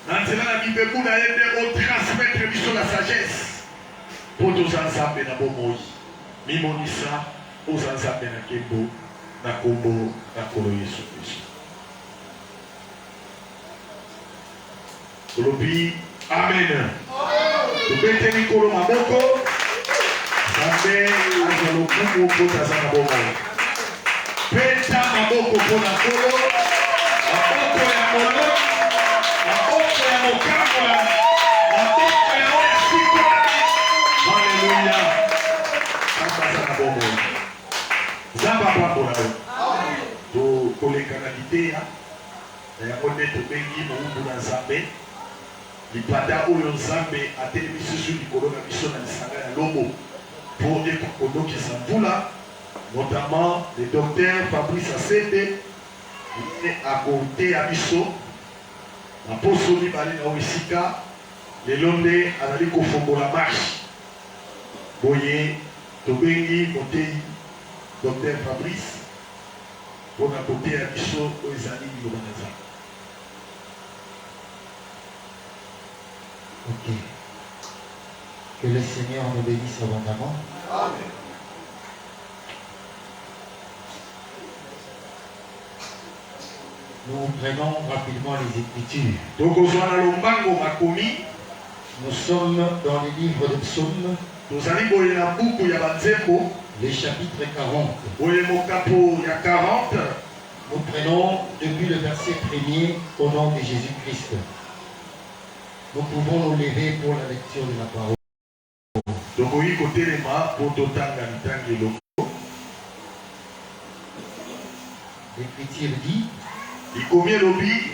Dans cela, la Bible nous a transmettre mission la sagesse. Pour nous ensemble na bomoi. Mimonisa aux ensemble na kembo na kombo na kolo Yesu Christ. Kolobi amen. Tubete mikolo maboko. Zambe azalo kumu kota za bomoi. Peta maboko pona kolo. Maboko ya molo. Maboko ya mokamba. Maboko ya oya. Alléluia. Zamba pambola. To koleka na idea. Ya konde to bengi mo mbuna Zambe. Lipata oyo Nzambe atelemisi sur likolo na biso na lisanga ya lobo. Pour des kokodo qui s'envoulent, notamment le docteur Fabrice Assede, il est à côté à biso. La posoni bali na oisika. Le londe anali kofongo la marche. Boye, Tobengi, Motei, Docteur Fabrice, pour la côté à Bisso, aux amis de l'Obanaza. Ok. Que le Seigneur nous bénisse abondamment. Amen. Nous prenons rapidement les Écritures. Donc, au soir à Lombango, Makomi, nous sommes dans les livres de Psaumes. Nous allons voir la boucle, il y a les chapitres 40. Il y a 40. Nous prenons depuis le verset 1er au nom de Jésus-Christ. Nous pouvons nous lever pour la lecture de la parole. Donc, oui, côté les mains pour t'otanga l'Écriture dit il combien l'obi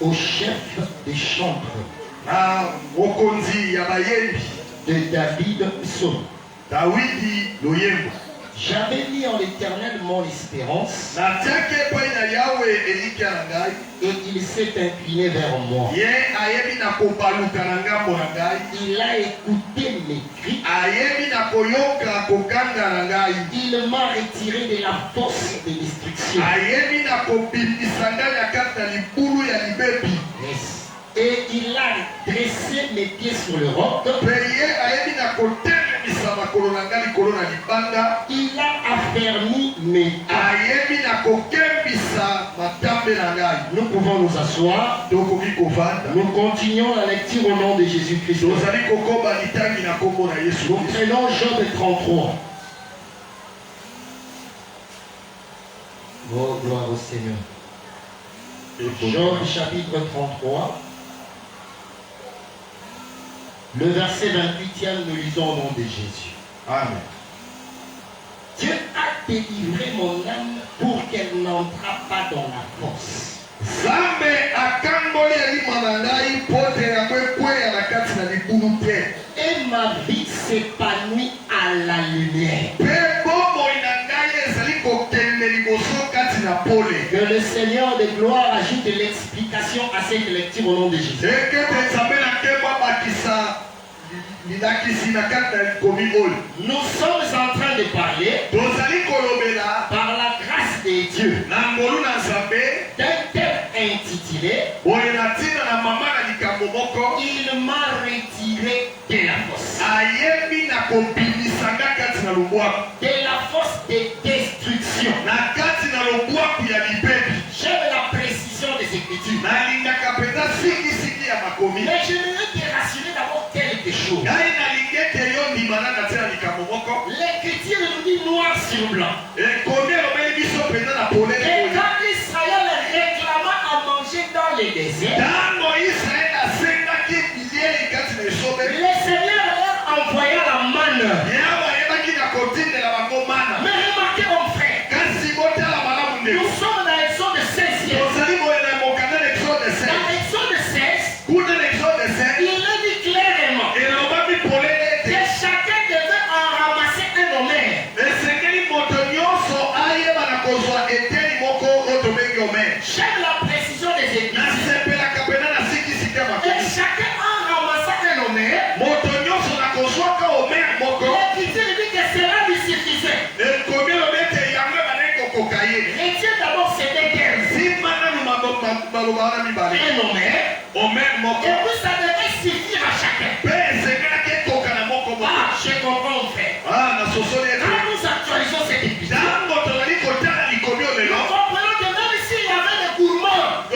au chef des chantres na mokonzi ya bayembi de David Psaume. Dawidi loyembo. J'avais mis en l'Éternel mon espérance et il s'est incliné vers moi. Il a écouté mes cris. Il m'a retiré de la fosse de destruction. Et il a dressé mes pieds sur le roc. Il a affermi mes pas. Nous pouvons nous asseoir. Nous continuons la lecture au nom de Jésus-Christ. Nous prenons Job 33. Oh, gloire au Seigneur. Job chapitre 33. Le verset 28e, nous lisons au nom de Jésus. Amen. Dieu a délivré mon âme pour qu'elle n'entrât pas dans la fosse. Et ma vie s'épanouit à la lumière. Que le Seigneur de gloire ajoute l'explication à cette lecture au nom de Jésus. Nous sommes en train de parler par la grâce de Dieu d'un thème intitulé Il m'a retiré de la fosse. De la fosse de destruction. J'aime la précision des Écritures. Mais je voudrais te rassurer d'abord quelque chose. L'Écriture nous dit noir sur blanc. Et quand Israël réclama à manger dans les déserts, le Seigneur leur envoya la manne. Mais remarquez mon frère, nous sommes dans l'exode 16e. Dans l'exode 16, il le dit clairement que chacun devait en ramasser un omer. J'aime la précision des Écritures. Et chacun en ramassant un omer, l'Écriture dit que cela lui suffisait. Retiens d'abord ces deux termes. Un omer Et puis ça devait suffire à chacun. Ah, je comprends en fait. Quand nous actualisons cette épisode, nous comprenons que même s'il y avait des gourmands, en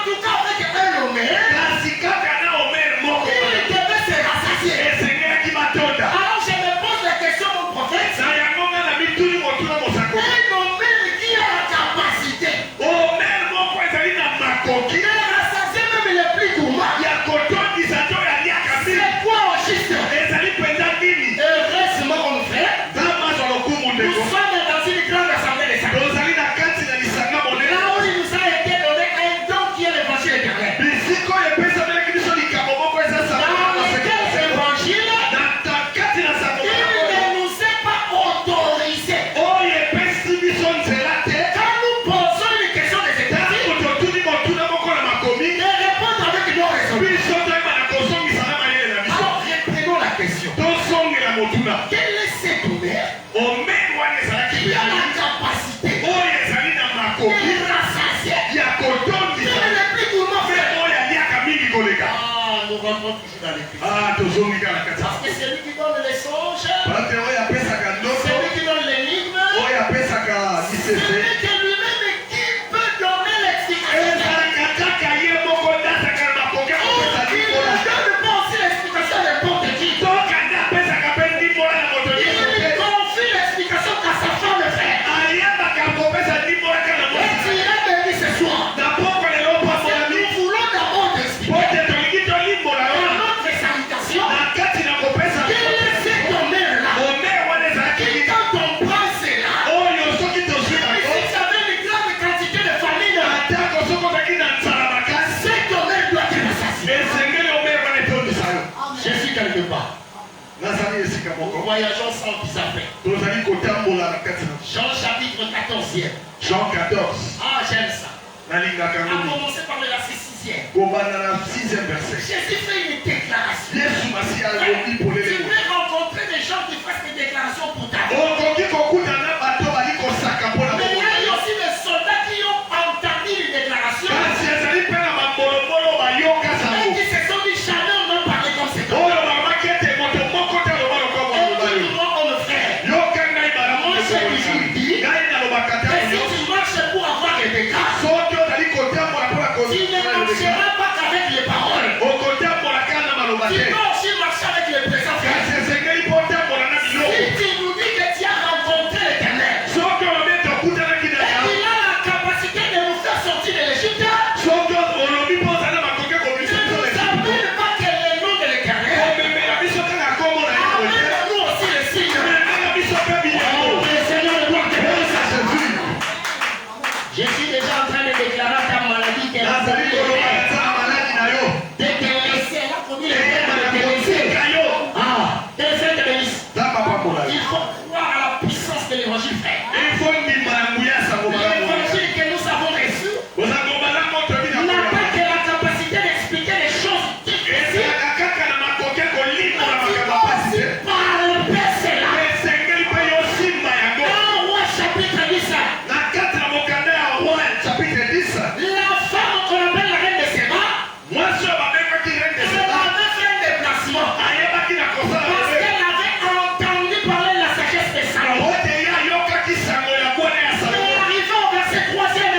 tout cas avec un homme, il devait se rassasier. Alors je me pose la question, mon prophète, un homme qui a la capacité de rassasier même les plus gourmands, c'est quoi au juste? Heureusement, mon frère, nous sommes dans une grande assemblée des saints. Là où il nous a été donné un don qui est l'évangile éternel. Dans lequel évangile, il ne nous est pas autorisé. Quand nous posons une question des États-Unis, de répondre avec nos raisons. Alors, reprenons la question. Quel est cet homme qui a la capacité de rassasier même les plus gourmands, frère? Ah, nous rentrons toujours dans l'écriture. Parce que c'est lui qui donne les songes, c'est lui qui donne l'énigme, c'est lui qui lui-même qui peut donner l'explication. Il ne donne pas aussi l'explication à n'importe qui. Il confie l'explication qu'à sa femme de frère. Et tu iras béni ce soir. Parce que nous voulons d'abord t'expliquer dans notre salutation quel est cet homme-là qui, quand on prend cela, même si tu avais une grande quantité de famille, cet homme doit être assassiné. Je suis quelque part. Nous voyageons sans pisapin. Jean chapitre 14e. Jean 14. Ah, j'aime ça. À commencer par le verset 6e. Jésus fait une déclaration. Tu peux rencontrer des gens qui fassent des déclarations pour ta vie. Mais il y a eu aussi des soldats qui ont entendu une déclaration et qui se sont dit jamais on n'a parlé comme cet homme. Si tu marches pour avoir des dégâts, tu ne marcheras pas qu'avec les paroles. Tu peux aussi marcher avec les présents. Si tu nous dis que tu as rencontré l'Éternel et qu'il a la capacité de nous faire sortir de l'Égypte, ne nous appelle pas que le nom de l'Éternel. Amène-nous aussi le signe. Oh, le Seigneur de gloire te bénisse. Je suis déjà en train de déclarer ta maladie qu'elle a de te laisser. Elle a commis le terme de te laisser. Ah, que le Seigneur te bénisse. Il faut croire à la puissance de l'évangile, frère. L'évangile que nous avons reçu n'a pas que la capacité d'expliquer les choses difficiles. Il faut aussi parler cela. Dans Roi chapitre 10, la femme qu'on appelle la reine de Séba, elle avait fait un déplacement parce qu'elle avait entendu parler de la sagesse de Salomon. Mais arrivé au verset 3e,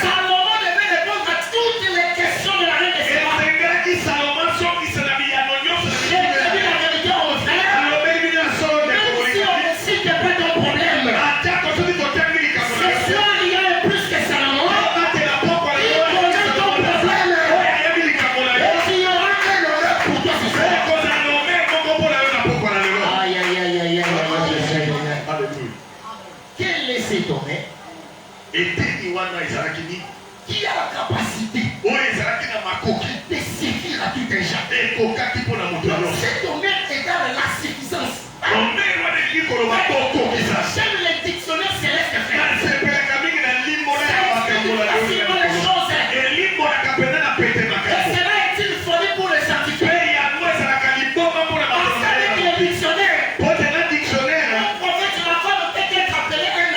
Salomon devait répondre à toutes les questions de la reine de Séba. J'ai dit la vérité au frère, même si on ne cite pas ton problème, ce soir il y a plus que Salomon. Il connaît ton problème et il y aura un honneur pour toi ce soir. Aïe, aïe, aïe, aïe, aïe, aïe. Quel est cet homme qui a la capacité de suffire à tout un genre? Cet homme égale la suffisance. J'aime les dictionnaires célestes, frère. Ça explique facilement les choses. Et cela est-il folie pour les scientifiques? Parce qu'avec les dictionnaires, un prophète, la femme peut être appelée un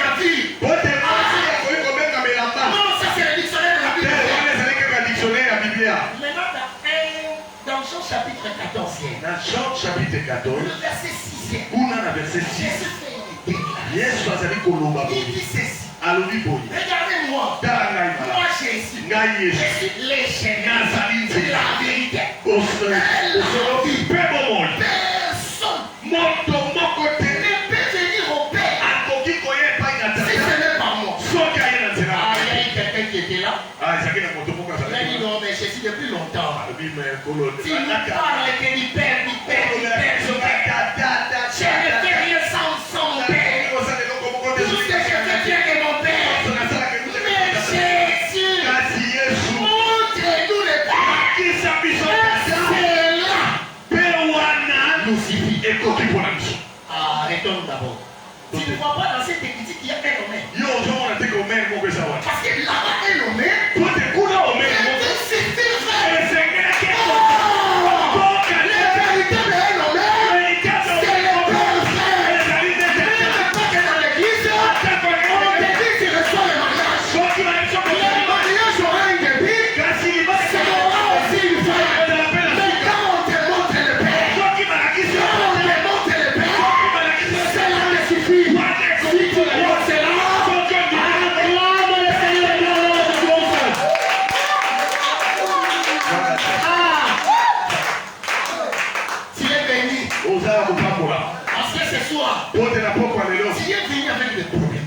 chapitre 14. Dans Jean chapitre 14, Le verset 6. on a le verset 6. Jésus fait une déclaration. Yesu azali koloba Il dit ceci. alobi boye. Regardez-moi. Tala ngai Moi mala. Jésus. Ngai Je Yesu. suis l'échelle. Nazali nzela. La vérité. Osolobi mpe bomoi. Personne Moto moko te ne peut venir au Père akoki koya epai na si ce tata. n'est pas moi. Soki aye na nzela. Ah, il y a eu quelqu'un qui était là. Ezalaki na moto moko Il a dit azali. non, mais Jésus depuis longtemps. Alobi me kolo. Tu nous parles que du Père, du Père, du Père, du Père. Je ne fais rien sans mon Père. Tout ce que je fais bien que mon Père. Mais Jésus, montre-nous le Père. C'est là. Nous suffit. Arrêtons d'abord. Tu ne vois pas dans cette église qu'il y a un homme. Parce que là-bas, un homme, il suffit, frère. La vérité d'un homme, c'est le Père, frère. Même pas que dans l'église, on te dit que tu reçois le mariage. Le mariage aura un début, ça aura aussi une fin. Mais quand on te montre le Père, quand on te montre le Père, cela te suffit. Si tu vois cela, acclame le Seigneur de l'ordre. Tu es béni. Parce que ce soir, tu es venu avec des problèmes.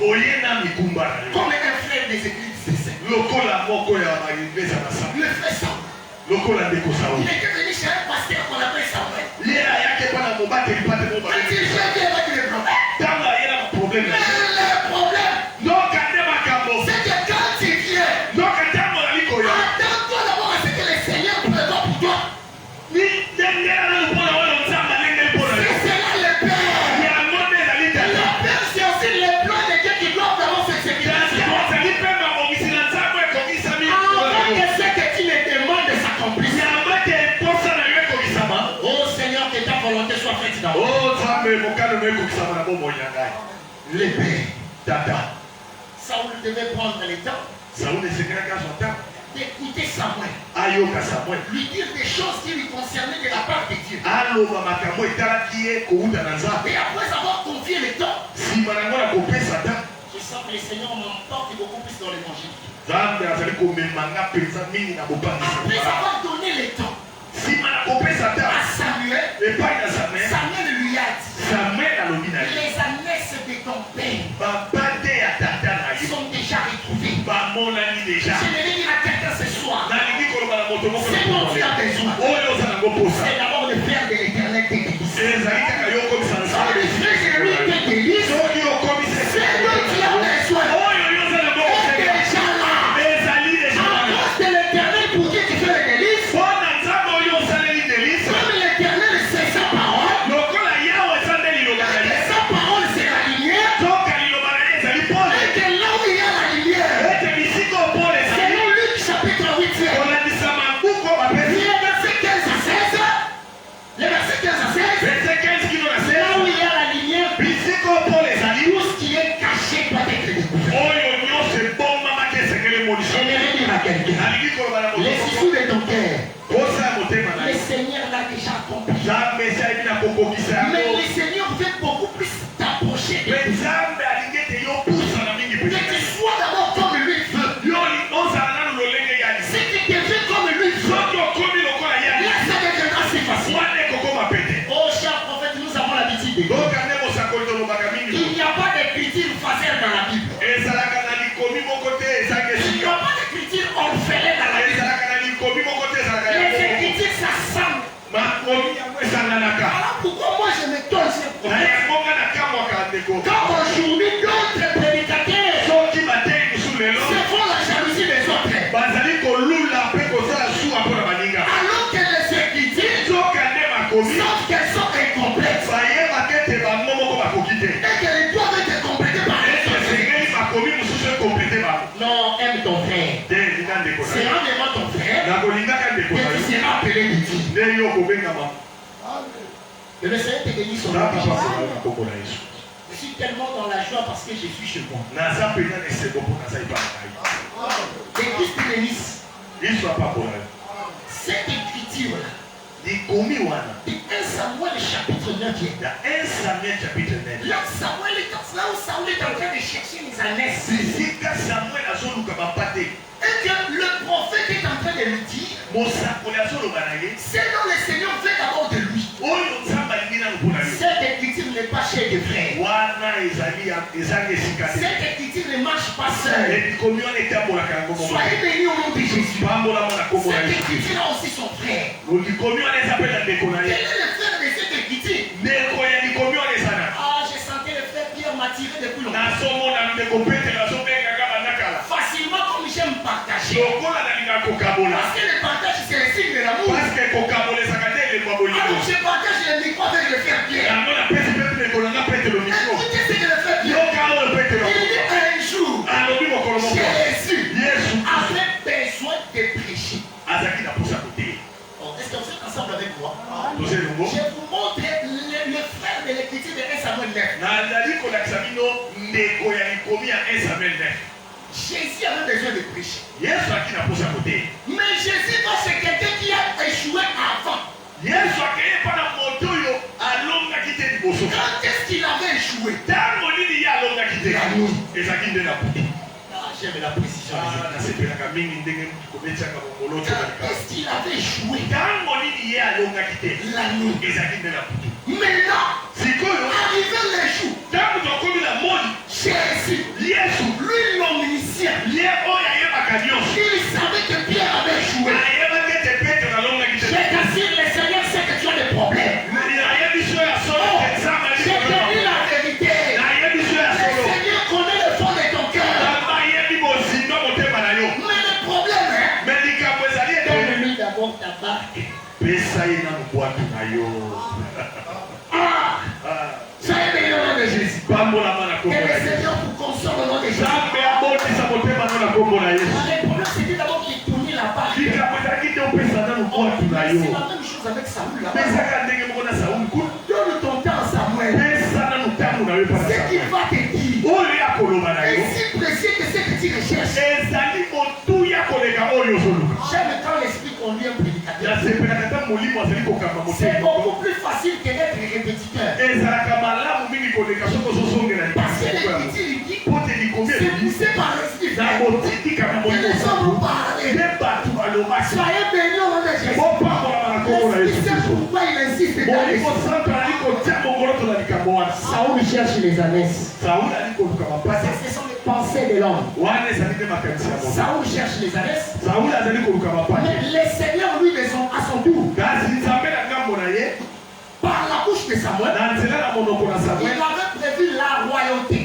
Comme un frère des églises, c'est ça. lokola moko ya maiglesia na sa Le frère Samuel. lokola ndeko Il Sauli était venu chez un pasteur qu'on appelle Samuel. yera yake bwana mobateli pate Il dit, mobali je viens avec les problèmes. tanga yera problème Mais le problème, noka nde makambo c'est que quand tu viens, noka ntango nali koya attends-toi d'abord à ce que le Seigneur prévoit pour toi. ni ndenge nani mpona wana nzambe ndenge mpona yo C'est cela le Père. yango nde ezali Le tata Père, c'est aussi le plan de Dieu qui doit vraiment s'exécuter. ozali mpe mabongisi na nzambe ekokisami Avant que ce que tu me demandes s'accomplisse. yamba te mposa na yo ekokisama Oh Seigneur, que ta volonté soit faite dans moi. o nzambe mokano no ekokisama na bomoi na ngai Le Père. tata Saoul devait prendre le temps sauli esengelaki azwa ntango d'écouter Samuel. ayoka samuel Lui dire des choses qui lui concernaient de la part de Dieu. aloba makambo etalaki ye kowuta na nzambe Et après avoir confié le temps, nsima nango na kopesa ntango je sens que le Seigneur m'emporte beaucoup plus dans l'évangile. nzambe azali komemanga mpenza mingi na Après bopangisa avoir donné le temps nsima na kopesa à ntango Samuel, epai na samuel Samuel lui a dit, samuel alobi na ye les annexes de ton père babande ya tata na ye sont déjà retrouvées. bamonani deja Je vais dire à quelqu'un ce soir, nalingi koloba na moto moko ce dont tu as besoin, oyo oza nango posa c'est d'abord de faire de l'éternel tes délices. ezali kaka yo okomisa na Quand tu fais de lui tes délices, soki okomisa ce dont tu as besoin oyo yo oza nango est kosenga déjà là. ezali deja À cause de l'éternel pour qui tu fais les délices, mpona nzambe oyo osaleli delisa comme l'éternel c'est sa parole, lokola yawe eza nde liloba na et ye que sa parole c'est la lumière, soka liloba na ye ezali pole et que là où il y a la lumière, ete bisika opole ezali selon Luc chapitre 8, kolandisa mabuku bapesi le verset 15 à 16, le verset 15 à 16, verse 15 kino na là où 16 il y a la lumière, bisika opole ezali tout ce qui est caché doit être découvert. oyo nyonso ebombamaki esekele moniso J'aimerais dire à quelqu'un, nalingi koloba na les moto sous de ton cœur, posa ya motema na le ye Seigneur l'a déjà accompli. nzambe esi ayebi na kokokisa Mais yango le Seigneur veut beaucoup plus t'approcher de me lui. nzambe alingi ete yo pusa na mingi Que tu pesi sois d'abord comme lui veut. yo ozala nano lolenge ya Si tu deviens comme lui veut, soki okomi lokola ya là ça deviendra si facile. wana ekokoma pete Oh cher prophète, nous avons l'habitude de dire boka nde mosakoli tolobaka mingi qu'il n'y a pas d'écriture faciale dans la Bible. ezalaka na likomi moko te ezalaka Il n'y esika a pas d'écriture orphelin dans la Bible. ezalaka na likomi moko te ezalaka ya Les moko écritures s'assemblent. makomi yango esanganaka Alors pourquoi moi je me donne ce na prophète? yango nga nakamwaka ndeko Quand aujourd'hui d'autres prédicateurs soki batei mosu lelo se font la jalousie des autres, bazali kolula mpe kosala suwa mpo na baninga alors que les écritures, soki nde makomi sauf qu'elles sont incomplètes, bayebaka ete bango moko bakoki te et qu'elles doivent être complétées par les ete autres. esengeli makomi mosusu ekomplete bango Non, aime ton frère. te linga ndeko na C'est yo rendez-moi ton frère nakolingaka ndeko que na tu yo seras appelé de Dieu. nde yo okobengama Que le Seigneur te bénisse son nzambe nom. apasela na kombo na yesu Je suis tellement dans la joie parce que je suis chez moi. naza mpenza na esengo mpo naza epai na ngai L'église te bénisse. yesu apambola yo Cette écriture-là, dikomi wana de 1 Samuel chapitre 9. na 1 Samuel chapitre 9 Là, Samuel est là où Samuel est en train de chercher les ânesses. sisika Samuel azoluka bapate Et que le prophète est en train de lui dire mosakoli azoloba na ye ce dont le Seigneur veut d'abord de lui. oyo nzambe alingi nanu mpona yo Cette écriture n'est pas chère de frère. wana ezali esika te Cette écriture ne marche pas seule. elikomi wana etambolaka yango moko Soyez bénis au nom de Jésus. pambolamo na kombo na Cette yesu écriture a aussi son frère. likomi wana eza mpe na ndeko na Quel ye est le frère de cette écriture? ndeko ya likomi wana eza na Ah, je sentais le frère Pierre m'attirer depuis longtemps. nazomona ndeko petelo azobengaka bandakala Facilement comme j'aime partager. lokola nalingaka kokabola Parce que le partage c'est le signe de l'amour. parceke kokabola ezaka te elemwa bolingo Alors je partage le micro avec le frère Pierre. yango napesi mpe ndeko nanga petelo mikro Écoutez ce que le frère Pierre yoka oyo petelo il dit un jour, alobi mokolo moko Jésus yesu avait besoin de prêcher. azalaki na posa koteya Oh, est-ce que vous êtes ensemble avec moi? toza elongo Je vous montre le frère de l'écriture de 1 Samuel 9. nazali kolakisa bino ndeko ya likomi ya 1 Samuel 9 Jésus avait besoin de prêcher. yesu aki na posa koteya Mais Jésus va chez quelqu'un qui a échoué avant. yesu akeye mpa na moto oyo alongaki te liboso Quand est-ce qu'il avait échoué? ntango nini ye alongaki te ezalaki nde na butu Ah, j'aime la précision. nasepelaka mingi ndenge kobetiaka mongolo to Quand est-ce qu'il avait échoué? ntango nini ye alongaki te La nuit. ezalaki nde na butu Maintenant, sikoyo arrivé le jour, ntango tokomi na moni Jésus, yesu lui l'omniscient, ye oyo ayebaka nyonso il savait que Pierre avait échoué. ayebaki ete petro alongaki te Je t'assure, le Seigneur sait que tu as des problèmes. nayebi so ya solo Oh, te nzambe je te dis la vérité. nayebi so ya Le solo Seigneur connaît le fond de ton cœur. nzambe ayebi bozindo motema na yo Mais le problème, hein, me likambo ezali ete donne-lui d'abord ta barque. pesa ye nanu bwatu na yo Ah, soyez bénis au nom de Jésus. pambolama na Que kombo na le yesu Seigneur vous console au nom de Jésus. nzambe abotisa motema no na kombo na yesu Le problème, c'était d'abord qu'il tournait la barque. likambo ezalaki te opesa nanu bwatu na C'est yo la même chose avec Saoul là. pesaka ndenge moko na sauli kuna Donne ton temps à Samuel. pesa nanu ntango na yo epa na Ce qu'il samuel va te dire oyo ya koloba na est yo si précieux que ce que tu recherches. ezali motuya koleka oyo ozoluka J'aime quand l'esprit conduit un prédicateur. nasepelaka ta molimo azali kokamba C'est motema beaucoup plus facile que d'être répétiteur. ezalaka malamu mingi koleka soki ozozongela Parce que likambo yango l'écriture il dit po te likomi c'est elobi poussé par l'esprit. na botikika na Que les molimo hommes vous parlent. nde bato balobaki Soyez bénis au nom de Jésus. bopambolama na kombo na L'esprit yesu sait kristo pourquoi il insiste dans molimo les santo azali kotia mongolo to na likambo wana Saoul cherche les ânesses. sauli ali koluka Parce mapasi que ce sont les pensées de l'homme. wana ezali nde makanisi ya moto Saoul cherche les ânesses. sauli azali koluka mapasi Mais le Seigneur, lui, à son tour, kasi nzambe na ngambo na ye par la bouche de Samuel, na nzela na monoko na il samuel avait prévu la royauté.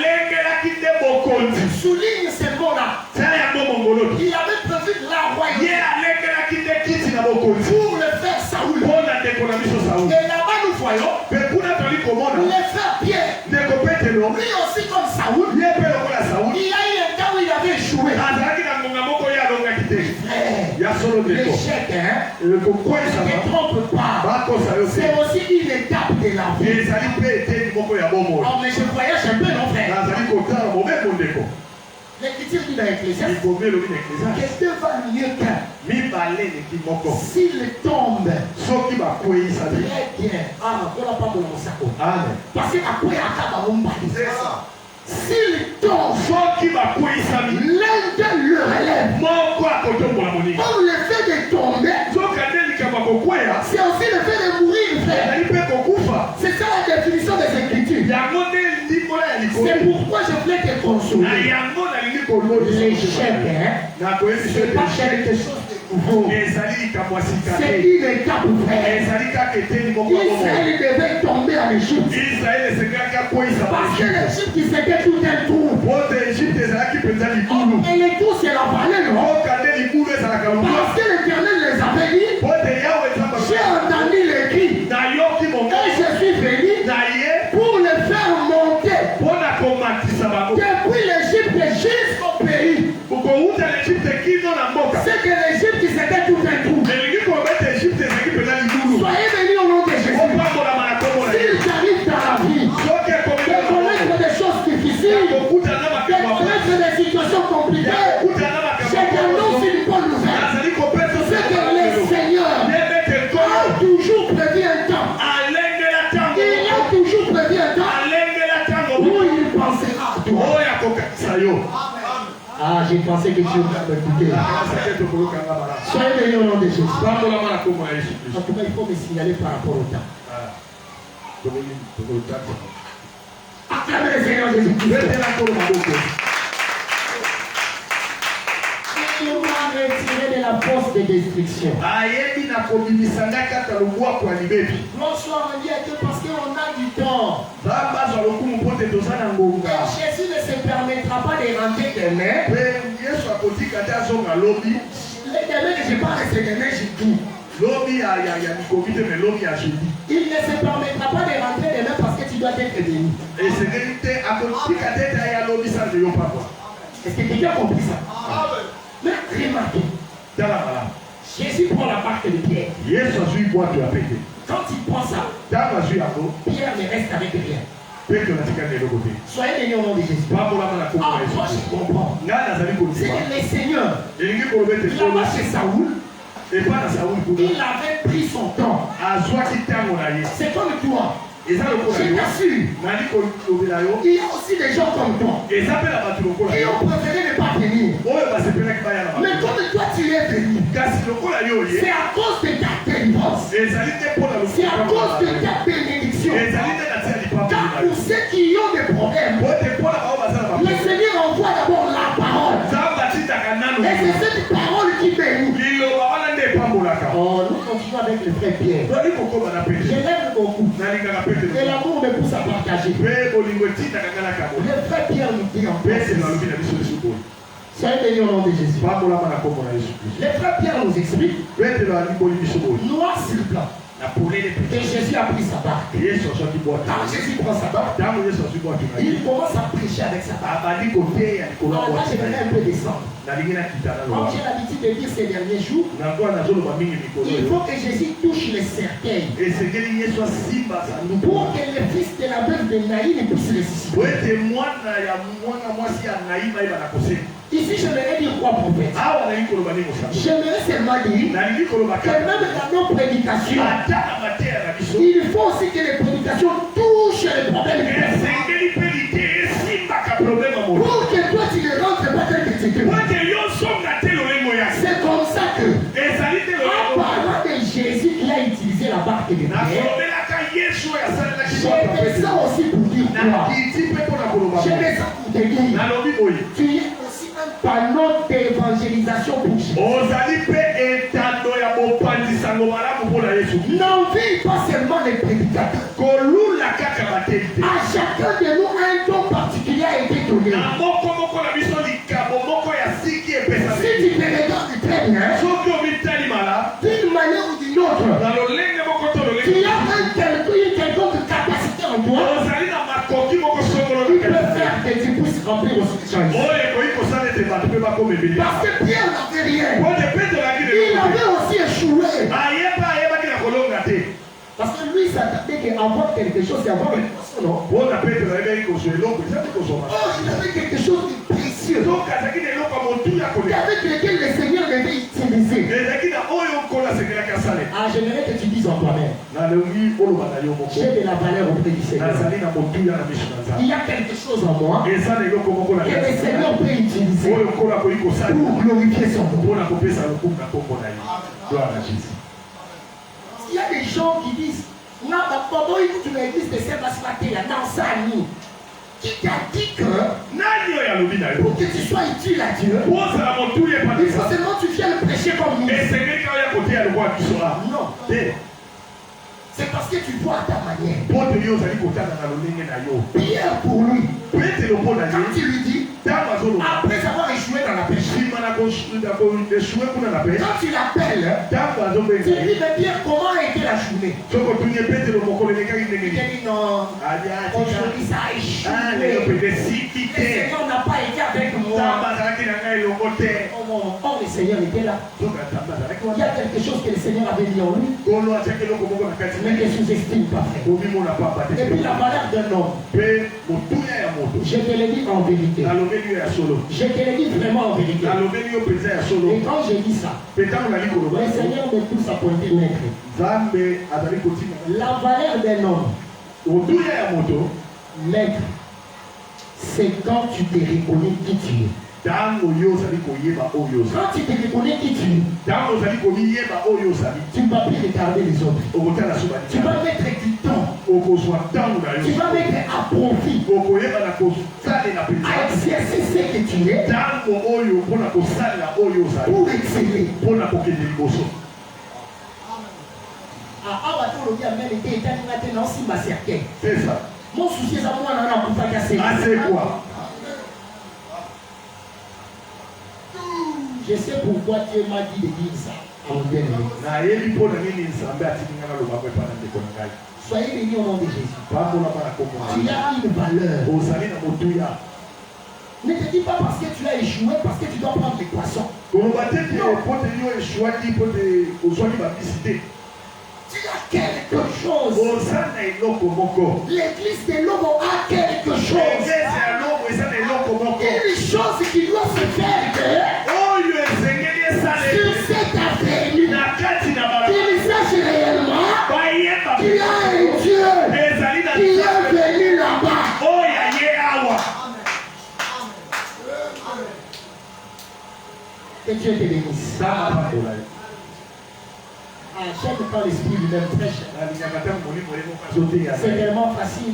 alengelaki nde bokonzi Souligne ce mot-là. tala yango mongolo Il avait prévu la ye royauté alengelaki nde kiti na bokonzi pour le frère Saoul. mpo na ndeko na biso sauli Et là-bas, nous voyons mpe kuna toli komona le frère Pierre, ndeko petelo lui aussi comme Saoul, ye mpe lokola sauli il y a eu un temps où il avait échoué. azalaki na ngonga moko ye alongaki te Frère, ya solo ndeko l'échec, hein, kokwesama ne trompe pas. bakosa yo C'est te aussi une étape de la vie. ezali mpe eteni moko ya bomoi Oh, mais je voyage un peu, non, frère? nazali kotala mobembo ndeko L'écriture dit dans l'Ecclésiaste likomi elobi na eklesiaste que Dieu va mieux qu'un. mibale eleki moko S'il tombe, soki bakweyisami très bien. Ah, on n'a pas mon sac. amen Parce que après, à Kabaumba, s'il tombe, soki bakweyisami l'un d'eux le relève. moko akotombola moninga Comme le fait de tomber, soki ande likambo akokweya c'est aussi le fait de mourir, frère. ezali mpe kokufa C'est ça la définition des Écritures. yango nde likola ya likolo C'est pourquoi je voulais te na consoler. yango nalingi kolobisa L'échec, hein, nakoyebisa c'est pas ete quelque chose de nouveau. ezali likambo ya sika C'est te une étape, frère. ezali kaka eteni moko ya bomoi Israël devait tomber en Égypte. israele esengaki akweyisa Parce que baegypte l'Égypte, c'était tout un trou. po te egypte ezalaki mpenza likulu Et les trous, c'est la vallée, non? oka nde likulu ezalaka Parce lungwa que l'Éternel les avait dit, po te yawe j'ai entendu les cris nayoki et mongai je suis venu na ye pour les faire monter mpo na komatisa bango depuis l'Égypte jusqu'au pays. okowuta na egypte kino na mboka C'est que l'Égypte, c'était tout un trou. elingi kobeta egypte ezalaki mpenza likulu Soyez bénis au nom de Jésus. opambolama na kombo na ye S'il t'arrive dans la vie soki de connaître des choses difficiles, kokuta na de makambo connaître des situations compliquées, kokuta na je t'annonce makambo une bonne nouvelle. nazali kopesa C'est que le Seigneur yebete nkolo pensera à toi. Ah, j'ai pensé que tu allais m'écouter. Soyez bénis au nom de Jésus. En tout cas, il faut me signaler par rapport au temps. Acclamez le Seigneur Jésus-Christ. Il m'a retiré de la force de destruction. Bonsoir, on dit à Dieu parce qu'on a du temps. Et Jésus ne se permettra pas de rentrer demain. Les demain que je parle, c'est demain, j'ai tout. Il ne se permettra pas de rentrer demain parce que tu dois être béni. Est-ce que quelqu'un a compris ça? Mais remarquez, Jésus prend la barque de Pierre. Quand il prend ça, Pierre ne reste avec rien. Soyez bénis au nom de Jésus. Moi je comprends. C'est que le Seigneur, il a marché Saoul. Il avait pris son temps. C'est comme toi. Je t'assure, il y a aussi des gens comme toi qui ont préféré ne pas venir. Mais comme toi tu es venu, c'est à cause de ta délivrance, c'est à cause de ta bénédiction. Car pour ceux qui ont des problèmes, le Seigneur envoie d'abord la parole. Et c'est cette parole qui bénit. Oh, nous continuons avec le frère Pierre. Je l'aime beaucoup. Et l'amour me pousse à partager. Le frère Pierre nous dit en fait. Soyez bénis au nom de Jésus. Le frère Pierre nous explique. Noir sur blanc. Et Jésus a pris sa barque. Quand Jésus prend sa barque, il commence à prêcher avec sa barque. Là, je vais un peu descendre. Comme j'ai l'habitude de dire ces derniers jours, il faut que Jésus touche les cercueils pour que le fils de la veuve de Naïm puisse ressusciter. Ici, j'aimerais dire quoi, prophète? J'aimerais seulement dire que même dans nos prédications, il faut aussi que les prédications touchent les problèmes. Pour que toi, tu ne rentres pas tel que tu es. C'est comme ça que, en parlant de Jésus qui a utilisé la barque de Pierre, je descends aussi pour dire quoi? Je descends pour te dire, tu es aussi un panneau d'évangélisation pour Jésus. N'envie pas seulement les prédicateurs. À chacun de nous, un don particulier a été donné. Si tu te regardes très bien, d'une manière ou d'une autre, tu as quelconque capacité en toi qui peut faire que tu puisses remplir aussi les choses. Parce que Pierre n'avait rien. Il avait aussi échoué. Parce que lui s'attendait qu'avoir quelque chose, c'est avoir une poisson, non? Oh, il avait quelque chose de précieux. Avec lequel le Seigneur devait utiliser. Ah, j'aimerais que tu dises en toi-même. J'ai de la valeur auprès du Seigneur. Il y a quelque chose en moi que le Seigneur peut utiliser pour glorifier son nom. Il y a des gens qui disent, non, comment tu l'église de Saint-Basmaté, dans sa nuit, qui t'a dit que pour que tu sois utile à Dieu, il faut seulement tu viennes le prêcher comme nous. Non. C'est parce que tu vois à ta manière. Pierre pour lui, quand tu lui dis, après avoir échoué dans la pêche, quand tu l'appelles, tu lui dis, mais Pierre, comment a été la journée? Il dit non, aujourd'hui ça a échoué. Le Seigneur n'a pas été avec moi. Oh, le Seigneur était là. Il y a quelque chose que le Seigneur avait mis en lui, mais que sous-estime pas. Et puis la valeur d'un homme, je te le dis en vérité. Je te le dis vraiment en vérité. Et quand je dis ça, le Seigneur me pousse à pointer maître. La valeur d'un homme, maître, c'est quand tu te reconnais qui tu es. Quand tu te reconnais qui tu es, tu ne vas plus regarder les autres. Tu vas mettre du temps. Tu vas mettre à profit. À exercer ce que tu es pour exceller. C'est ça. Mon souci est à moi, c'est quoi? Je sais pourquoi Dieu m'a dit de dire ça. Soyez bénis au nom de Jésus. Tu as une valeur. Ne te dis pas parce que tu as échoué, parce que tu dois prendre des poissons. Tu as quelque chose. L'église de l'homme a quelque chose. Une chose qui doit se faire sur cette avenue. Qu'il sache réellement qu'il y a un Dieu qui est venu là-bas. Que Dieu te bénisse. J'aime quand l'esprit lui-même prêche. C'est tellement facile.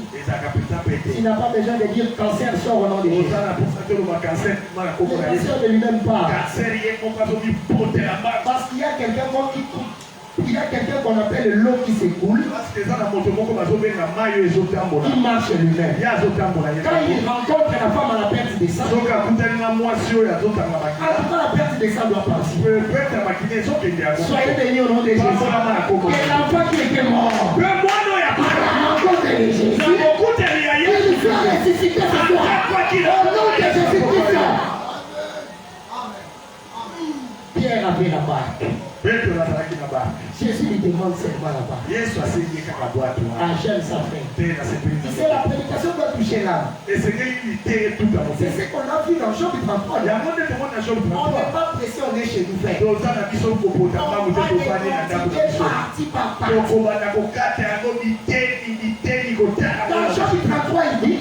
Tu n'as pas besoin de dire cancer sort au nom de Jésus. Le cancer de lui-même part. Parce qu'il y a quelqu'un qu'on appelle l'eau qui s'écoule. Il marche lui-même. Quand il rencontre la femme à la perte des sangs, en tout cas la perte des sangs doit partir. Soyez bénis au nom de Jésus. Et l'enfant qui était mort, à la rencontre de Jésus, il soit ressuscité ce soir. Au nom de Jésus-Christ. Pierre avait la barque. Jésus lui demande seulement la barque. J'aime sa fin. Tu sais, la prédication doit toucher l'âme. C'est ce qu'on a vu dans Jean 33. On n'est pas pressé, on est chez nous. On va parti par partie. Dans Jean 33, il dit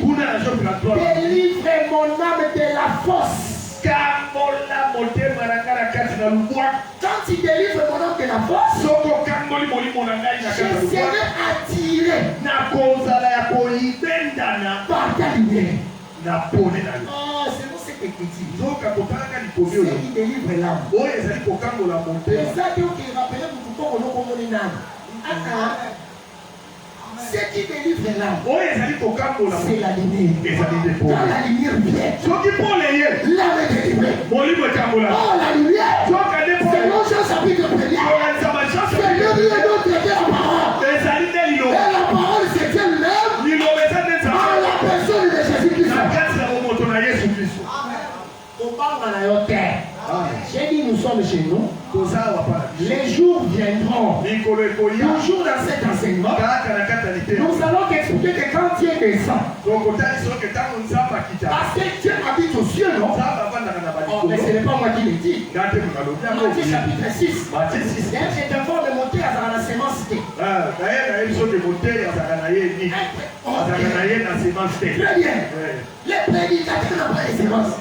délivre mon âme de la force. Quand il délivre mon âme de la force, je serai attiré par ta lumière. C'est bon, c'est petit. C'est qui délivre l'âme. C'est ça qui rappelle ce qui délivre l'âme, c'est la lumière. Quand la lumière vient, l'âme est délivrée. Oh, la lumière, c'est non Jean chapitre 1er. C'est le lieu d'où traiter la parole. Et la parole, c'est Dieu lui-même dans la personne de Jésus-Christ. J'ai dit nous sommes chez nous. Les jours viendront. Toujours dans cet enseignement, nous allons expliquer que quand Dieu descend, parce que Dieu habite aux cieux, non? Oh, mais ce n'est pas moi qui le dis. Matthieu chapitre 6. C'est un fort de monter à la sémence. Très bien. Les prédicateurs n'ont pas les sémences.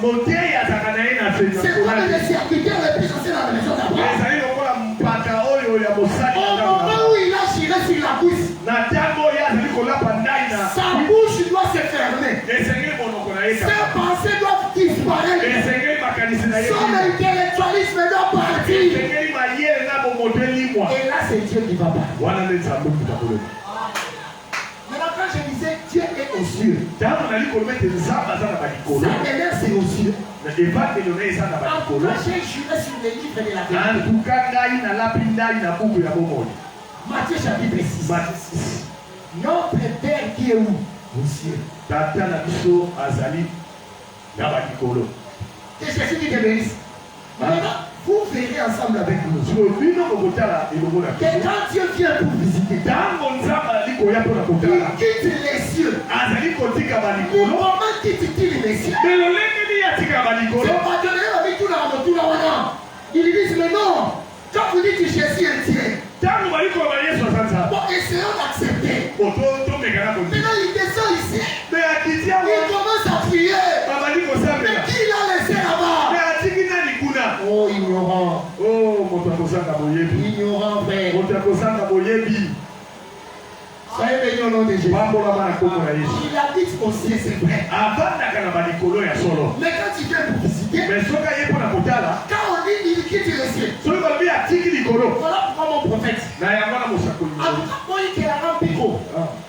C'est quoi le serviteur le plus ancien dans la maison d'Abraham? Au moment où il a tiré sur la cuisse, sa bouche doit se fermer. Ses pensées doivent disparaître. Son intellectualisme doit partir. Et là, c'est Dieu qui va parler. Maintenant, quand je disais Dieu est aux cieux, sa demeure c'est aux cieux. En tout cas, j'ai juré sur les livres de la vérité. Matthieu chapitre 6. Notre Père qui est où? Aux cieux. Que Jésus qui te bénisse. Maintenant, vous verrez ensemble avec nous que quand Dieu vient pour visiter, il quitte les cieux. Comment quitte-t-il les cieux? C'est pas donné avec tout là. Ils disent mais non, quand vous dites que Jésus est Dieu, bon, essayons d'accepter. Maintenant il descend ici, il commence à prier. kozanga boyebi. Soyez bénis au nom de Jésus. Bambola bana kombo na Yesu. Il habite au ciel, c'est vrai. Avanda kana balikolo ya solo. Mais quand tu viens pour visiter, Mais soka yepo na kotala. quand on dit il quitte le ciel, Soki balobi atiki likolo. voilà pourquoi mon prophète. Na yango na mosakoli. En tout cas, moi, il y a un pico.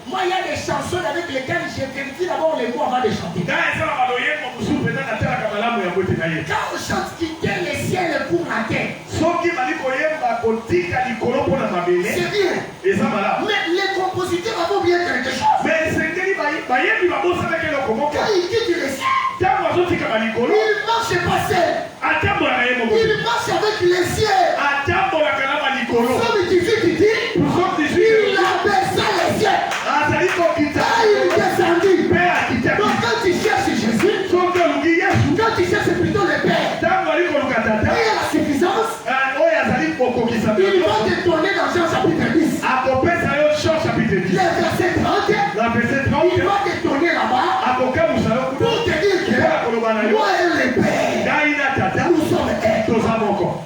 Moi, il y a des chansons avec lesquelles j'ai vérifié d'abord les mots avant de chanter. Na ezala baloyembo musu pena na tala kamalamu ya bote na ye. Quand on chante quitter le ciel pour la terre, Soki baliko yemba kotika likolo pona mabele. c'est bien. Eza malamu. Mais les compositeurs avons bien quelque chose. Mais sengeli bayembi babosana keloko moko. Quand il quitte le ciel, Ntango azotika balikolo. il marche pas seul. Atambolaka ye moko. Il marche avec le ciel. Atambolaka na balikolo. Somme 18 qui dit, Somme 18. il abaissa les cieux. Azali kokita. Il descendit. Mpe akitaki. Donc quand tu cherches Jésus, Soki oluki Yesu. quand tu cherches plutôt le Père, Ntango ali koluka tata. et la suffisance, Oyo azali kokokisa il va te donner dans Jean chapitre 10. akopesa yo Jean chapitre 10. Le verset 30, Na verset il 30. va te donner là-bas Akokamusa yo kuna. pour te dire Mpona koloba na que yo. moi et le Père, Ngai na tata. nous sommes un. Toza moko.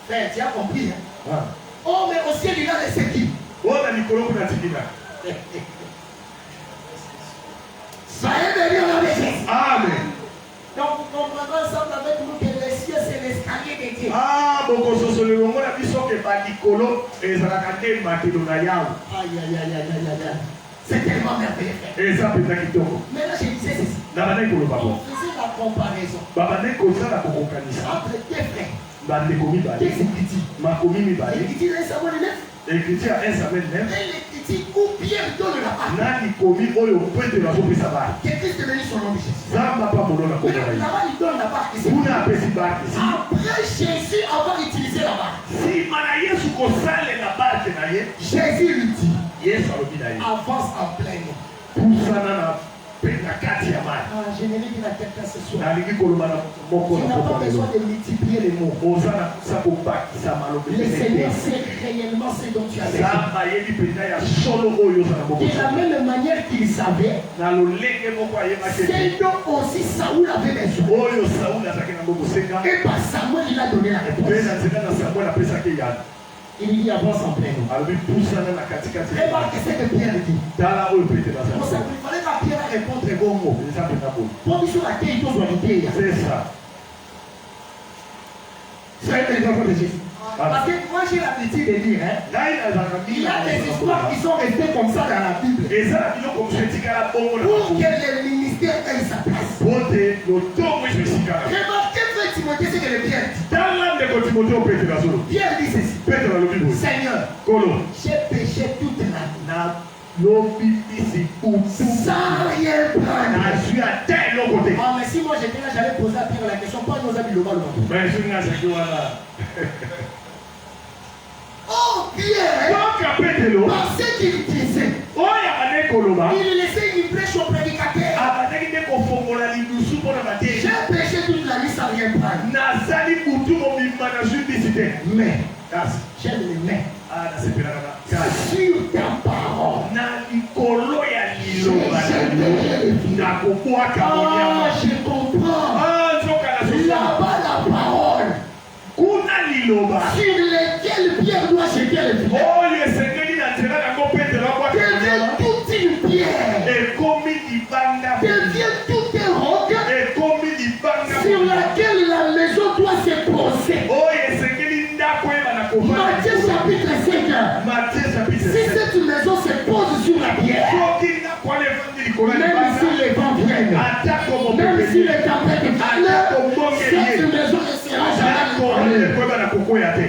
Frère, tu as compris, hein? Ah. Oh, mais au ciel, il a les qui? Oyo na likolo kuna tikina. Soyez bénis au nom de Jésus. Amen. Donc, vous comprendrez ensemble avec nous que les cieux, c'est l'escalier de Dieu. Ah, bokososolelo ngona biso ke balikolo ezalaka nde makelo na yawe. Aïe, aïe, aïe, aïe, aïe, aïe, aïe. C'est tellement merveilleux, frère. Eza mpenza kitoko. Maintenant, je disais ceci. Na bandeko koloba On bo. faisait la comparaison Babandeko kozala kokokanisa. entre deux frères, Bandeko deux mibale. écritures. Makomi mibale. L'écriture est Samuel 9 Écriture ya 1 Samuel 9. et l'écriture où Pierre donne la parole. Na likomi oyo petelo azopesa bana. Que Christ est venu sur le nom de Jésus. Zamba pa molona kombo na Maintenant, ye. là-bas, il donne la barque ici. Kuna apesi barke. Après Jésus avoir utilisé la barque, Nsima na Yesu kosalela barke na ye. Jésus lui dit, Yesu alobi na ye. avance en plein eau. Pusana na kati ya mai. Ah, je n'ai dit à quelqu'un ce soir. Nalingi koloba na moko Tu na n'as pas poko besoin lelo. de multiplier les mots. Oza na kusa kobakisa malobi Le Seigneur pene. sait réellement ce dont tu as besoin. Zamba yebi mpenza ya solo oyo oza na moko. De la même manière qu'il savait, Na lolenge moko ayebaki ete c'est dont aussi Saoul avait besoin. oyo Sauli azalaki nango kosenga. Et par Samuel, il a donné la Mpe réponse. na nzela na Samuel apesaki yana. Il dit avance en plein eau. Alobi pusana na katikati. Remarque ce que Pierre dit. Tala oyo Petelo Pour ça, azalaki. il fallait pas Pierre répondre bongo. Eza mpenza boye. Pour sur la terre, il doit l'idée. C'est ça. C'est l'exemple de Jésus. Parce que moi, j'ai l'habitude de dire, hein, Ngai nazalaka il y a des histoires qui mingi. sont restées comme ça dans la Bible. Eza na biloko mosusu etikala bongo na Pour makomi. que le ministère ait sa place. Po te lotongo ezo esikala. Remarquez, frère Timothée, ce que le Pierre dit. Tala ndeko Timotheo Petelo azoloba. Pierre dit ceci. Petelo alobi boye. Seigneur, Kolo. j'ai péché toute la vie. Na lobi bisi kutu. Sans rien prendre. Nazwi ata eloko te. Ah, mais si moi j'étais là, j'allais poser à Pierre la question, pas nous a mis le bal. Mais soki nazalaki wana. Oh, Pierre, Toka Petelo parce qu'il disait, oyo abandaki koloba il laissait une brèche au prédicateur. abandaki nde kofongola lidusu mpo na mateyi. J'ai péché toute la vie sans rien prendre. nazali kutu mobimba nazwi bisi te. Mais, kasi j'aime les mains. nasepelaka na kasi Sur ta parole. na likolo ya liloba na yo nakobwaka Ah, monyama. je comprends. Nzoka na soso Là-bas, la parole kuna liloba sur lesquelles Pierre doit jeter le pied. oyo esengeli na nzela yango Petelo abwaka Devient monyama. toute une pierre. ekomi libanga Devient toute une roque ekomi libanga sur laquelle la maison doit se poser. oyo esengeli ndako eyeba na kovanda. Matthieu chapitre 5. Matthieu chapitre Si 7. cette maison se pose sur la pierre, soki ndako wana evandi likolo ya même si libanga les vents viennent, atako même si mopepe les tempêtes viennent, cette maison ne sera jamais ndako wana ébranlée. ekoyeba na kokoya te.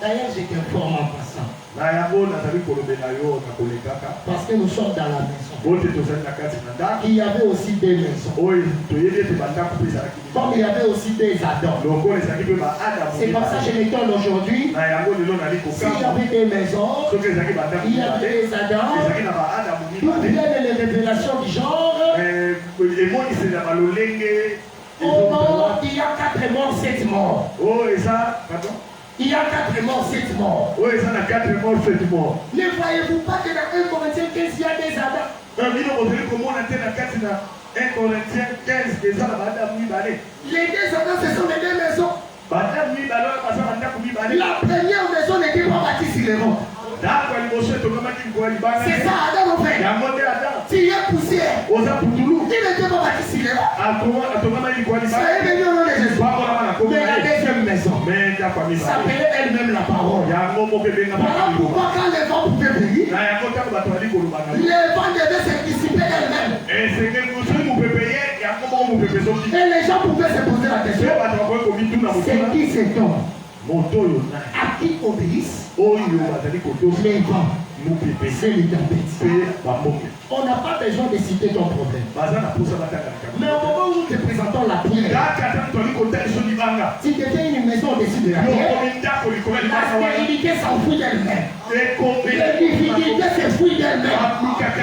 D'ailleurs, je t'informe en passant, na yango nazali kolobela yo na kolekaka parce que nous sommes dans la maison. bote tozali na kati na ndako Il y avait aussi des maisons. oyo toyebi ete bandako mpe ezalaki Comme il y avait aussi des Adams. lokola ezalaki mpe baadamu C'est comme ça que je m'étonne aujourd'hui. na yango lelo nali S'il y kokamba avait des maisons, soki ezalaki bandako il y mibale avait des Adams, ezalaki na baadamu d'où mibale viennent les révélations du genre. emoniseli ya balolenge Au mort, il y a 4 morts, 7 morts. oyo eza pardon Il y a 4 morts, 7 morts. oyo eza na 4 morts 7 morts. Ne voyez-vous pas que dans 1 Corinthiens 15, il y a des Adams? bino bozali komona te na kati na 1 Corinthiens 15 eza na baadamu mibale. Les deux Adams, ce sont les deux maisons. La première maison n'était pas bâtie sur les rocs. C'est ça, Adam en fait. Tu es poussière. Il n'était pas bâti sur les rocs. Ça est venu au nom de Jésus. Mais la deuxième maison s'appelait elle-même la parole. Voilà pourquoi quand les vents pouvaient venir, les vents devaient se dissiper elles-mêmes. Et les gens pouvaient se poser la question, c'est qui cet homme à qui obéissent les vents, c'est les tempêtes. On n'a pas besoin de citer ton problème. Mais au moment où nous te présentons la pierre, si tu étais une maison au-dessus de la pierre, la stérilité s'enfuit d'elle-même. Les difficultés s'enfuient d'elle-même.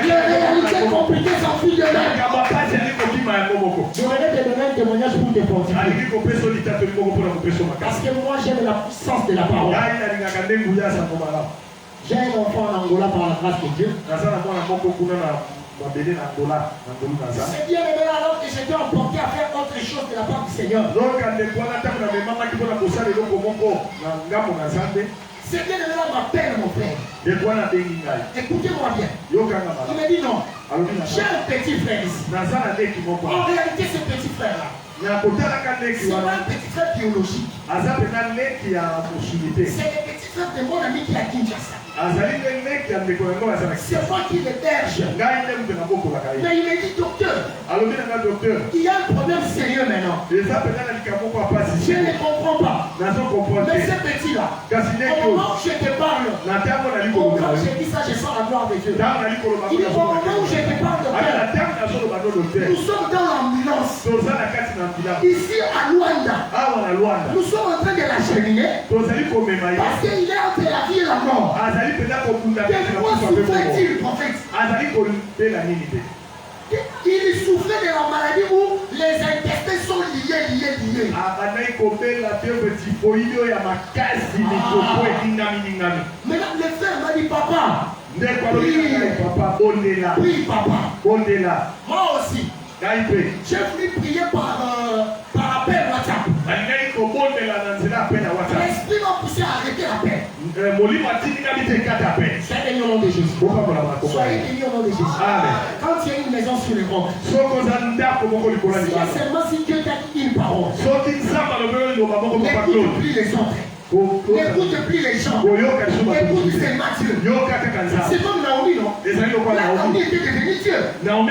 Les réalités compliquées s'enfuient d'elle-même. Je voudrais te donner un témoignage pour te fortifier. Parce que moi j'aime la puissance de la parole. J'ai un enfant en Angola par la grâce de Dieu. C'est bien aimé alors que j'étais emporté à faire autre chose de la part du Seigneur. C'est bien aimé là m'appelle mon frère. Écoutez-moi bien. Il me dit non. J'ai un petit frère ici. En réalité ce petit frère là, c'est pas un petit frère biologique. C'est le petit frère de mon ami qui est à Kinshasa. C'est moi qui l'héberge. Mais il me dit docteur, il y a un problème sérieux maintenant. Je ne comprends pas. Mais ce petit là, au moment où je te parle, quand je dis ça, je sens la gloire de Dieu. Il dit au moment où je te parle, docteur, nous sommes dans l'ambulance. Ici à Luanda, nous sommes en train de l'acheminer parce qu'il est entre la vie et la mort. De quoi souffrait-il, prophète? Il souffrait de la maladie où les intestins sont liés. Maintenant, le frère m'a dit, papa, prie, papa. Moi aussi, j'ai voulu prier par appel WhatsApp. L'esprit m'a poussé à arrêter l'appel. Soyez bénis au nom de Jésus. Soyez bénis au nom de Jésus. Quand il y a une maison sur les rocs, seulement si Dieu t'a dit une parole, n'écoute plus les autres. N'écoute plus les gens. Écoute seulement Dieu. C'est comme Naomi, non? Naomi était devenue Dieu. Naomi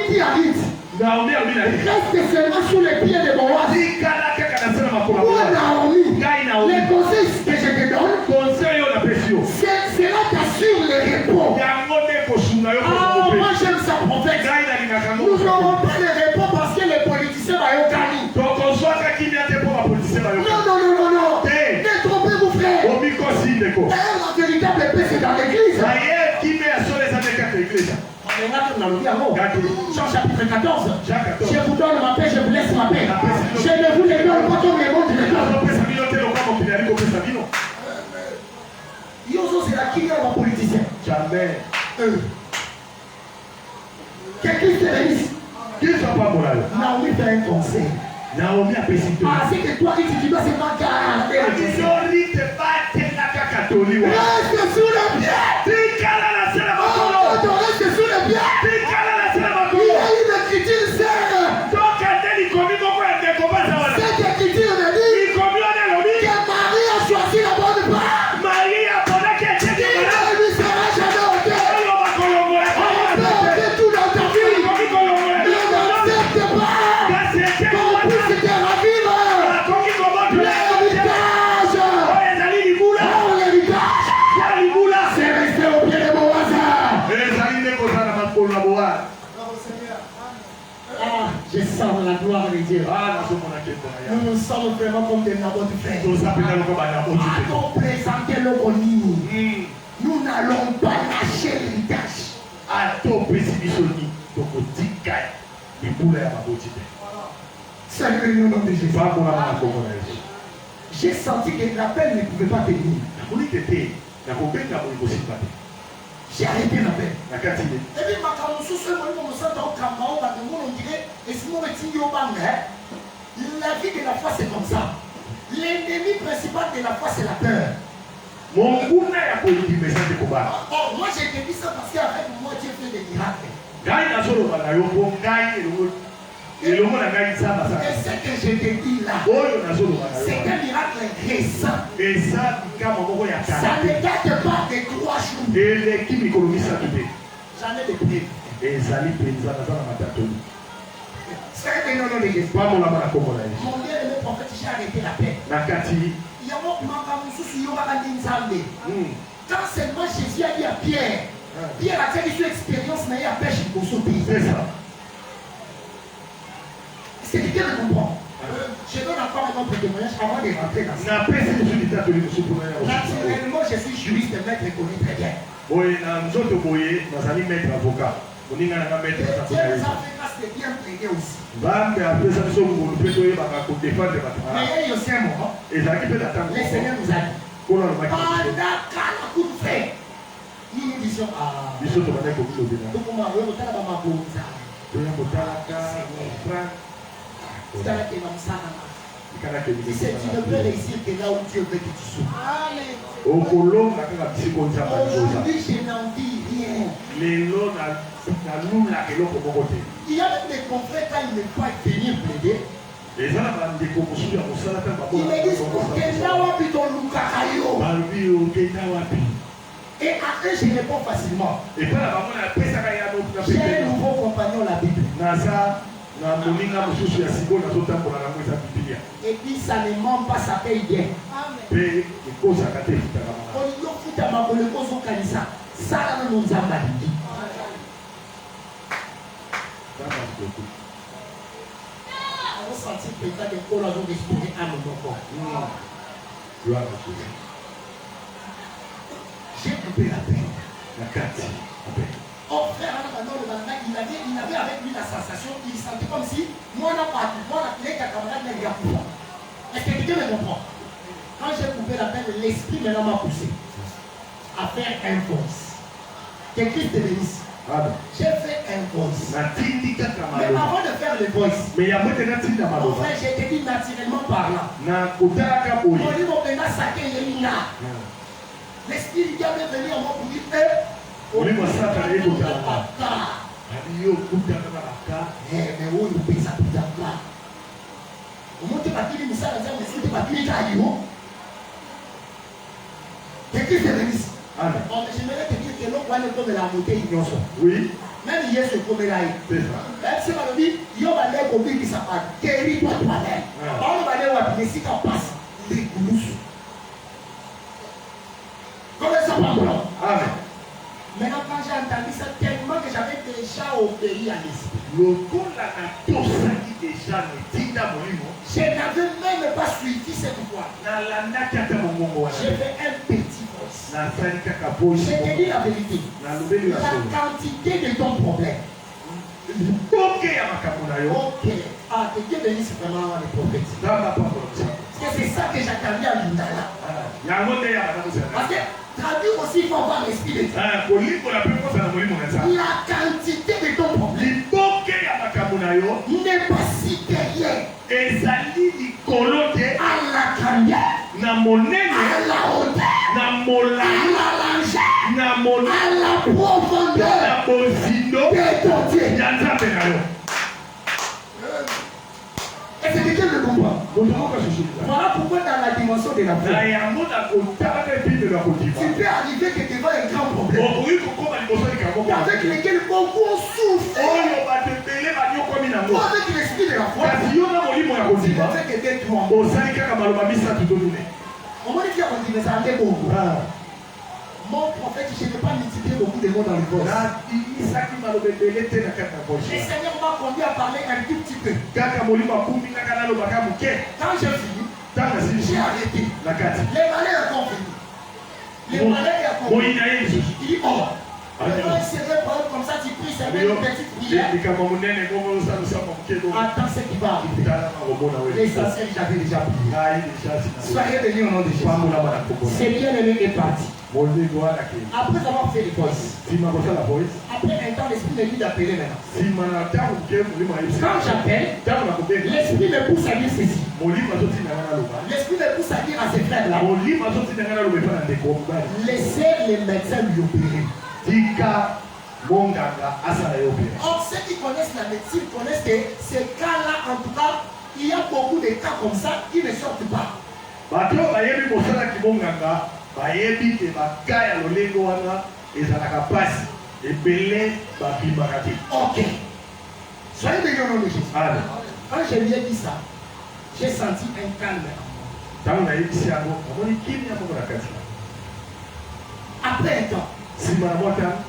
dit à Ruth, reste seulement sous les pieds de Boaz. Pour Naomi, les conseils que je te donne, cela t'assure le repos. Moi j'aime ça, prophète. Nous n'aurons pas le repos parce que les politiciens vont gagner. Non. Ne trompez-vous, frère. D'ailleurs, la véritable paix, c'est dans l'église. Jean chapitre 14. Je vous donne ma paix, je vous laisse ma paix. Je ne vous les donne pas comme les mondes les donne. Yozo, c'est la qui est un politicien. Jamais. Que Christ te bénisse. Naomi fait un conseil. C'est que toi, tu dois se battre. Reste sous le pied. Reste sous le pied. Il y a une écriture serre. Cette écriture me dit que Marie a choisi la bonne part. Il ne lui sera jamais ôté. On peut ôter tout dans ta vie. Ne n'accepte pas qu'on puisse te ravivre. L'héritage. C'est resté au pied de Boaz. Je sens la gloire de Dieu. Nous nous sommes vraiment comme des Naboth frères. Nous présenter le Bonini. Nous n'allons pas lâcher l'héritage. Salut le nom de Jésus. J'ai senti que l'appel ne pouvait pas tenir. J'ai arrêté l'appel. Et puis, la vie de la foi, c'est comme ça. L'ennemi principal de la foi, c'est la peur. Mon goût n'a pas eu de message de combat. Oh, moi j'ai dit ça parce qu'avec moi Dieu fait des miracles. Et ce que je te dis là, c'est un miracle récent. Ça ne date pas de 3 jours. J'en ai des preuves. C'est que non, mon bien-aimé prophète, j'ai arrêté la paix. Quand seulement Jésus a dit à Pierre, Pierre a fait une expérience, mais il a pêché pour son pays. C'est ça. Est-ce que quelqu'un me comprend? Je donne encore un autre témoignage avant de rentrer dans ça. Naturellement, je suis juriste, maître connu très bien. Oui, nous autres, nous sommes maître avocat. Dieu nous a fait grâce de bien plaider aussi. Mais il y a aussi un moment, le Seigneur nous a dit, pendant qu'à la coup de feu, nous nous disions, si tu ne peux réussir que là où Dieu veut que tu sois. Aujourd'hui, je n'en dis rien. Il y a même des confrères quand ils ne peuvent pas venir plaider. Ils me disent et à eux, je réponds facilement. J'ai un nouveau compagnon, la Bible. Et puis ça ne ment pas, ça paye bien. On va sentir peut-être des collations d'esprit à nos corps. J'ai coupé la paix. La carte. Oh frère, il avait avec lui la sensation, il sentait comme si moi n'a pas tout, moi les camarades n'a pas tout. Est-ce que quelqu'un me comprend? Quand j'ai coupé la peine, l'esprit maintenant m'a poussé à faire un voice. Que Christ te bénisse. J'ai fait un voice. Mais avant de faire le voice, mon frère, j'ai été dit naturellement parlant. Mon livre maintenant saqué il y a l'esprit du diable est venu à moi pour dire mais où il peut ça tout là? Au moins tu vas dire mais ça mais si tu vas dire ça que Christ te bénisse. Amen. Bon, j'aimerais te dire que l'on va le comme la montée ignorance. Oui. Même hier ce comme là. C'est ça. Même si on dit il y a un lèvre qui s'appelle guéris-toi toi-même. On va aller voir mais si tu passes les goulous. Comment ça va? Amen. Maintenant, quand j'ai entendu ça, tellement que j'avais déjà obéi à l'esprit. Je n'avais même pas suivi cette voie. J'ai fait un petit voice. Je te dis la vérité. La quantité de ton problème. Ok. Ah, que Dieu bénisse vraiment les prophètes. Parce que c'est ça que j'attendais à Lindala. Parce que traduire aussi, il faut avoir l'esprit de Dieu. La quantité de ton problème n'est pas supérieure à la carrière, à la hauteur, à la largeur, à la profondeur de ton Dieu. Est-ce que quelqu'un le comprend? Voilà pourquoi dans la dimension de la foi, tu peux arriver que devant un grand problème avec lequel beaucoup souffrent. Avec l'esprit de la foi, tu ne fais que d'être moi. On m'a dit qu'il y a ça en beaucoup. Mon prophète, je n'ai pas multiplié beaucoup de mots dans le voice. Le Seigneur m'a conduit à parler un tout petit peu. Quand j'ai fini, j'ai arrêté. Les malheurs ont fini. Les malheurs ont fini. Il dit, oh, maintenant, il serait comme ça, tu pries, c'est une petite prière. Attends ce qui va arriver. L'essentiel, j'avais déjà prié. Soyez bénis au nom de Jésus. C'est bien aimé est parti. Après avoir fait les voices, après un temps, l'esprit me dit d'appeler maintenant. Quand j'appelle, l'esprit me pousse à dire ceci. L'esprit me pousse à dire à ses frères là. Laissez les médecins lui opérer. Or, ceux qui connaissent la médecine connaissent que ces cas-là, en tout cas, il y a beaucoup de cas comme ça qui ne sortent pas. Ok. Soyez bénis au nom de Jésus. Quand je lui ai dit ça, j'ai senti un calme. Après un temps,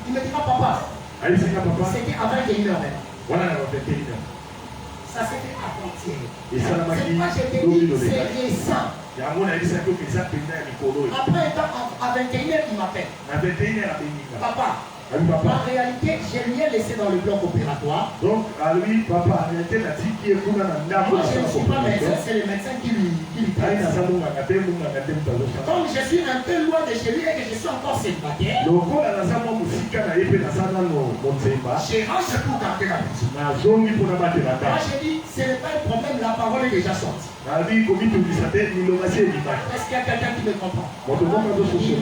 il me dit papa, c'était à 21h même. Ça c'était avant-hier. C'est pas je te dis, c'est récent. Après un temps, à 21h, il m'appelle. Papa, en réalité, je lui ai laissé dans le bloc opératoire. Donc, à lui, papa, en réalité, moi, je ne suis pas médecin, c'est le médecin qui lui traite. Comme je suis un peu loin de chez lui et que je suis encore célibataire, je rentre pour garder la maison. Moi, je dis, ce n'est pas un problème, la parole est déjà sortie. Est-ce qu'il y a quelqu'un qui me comprend? Il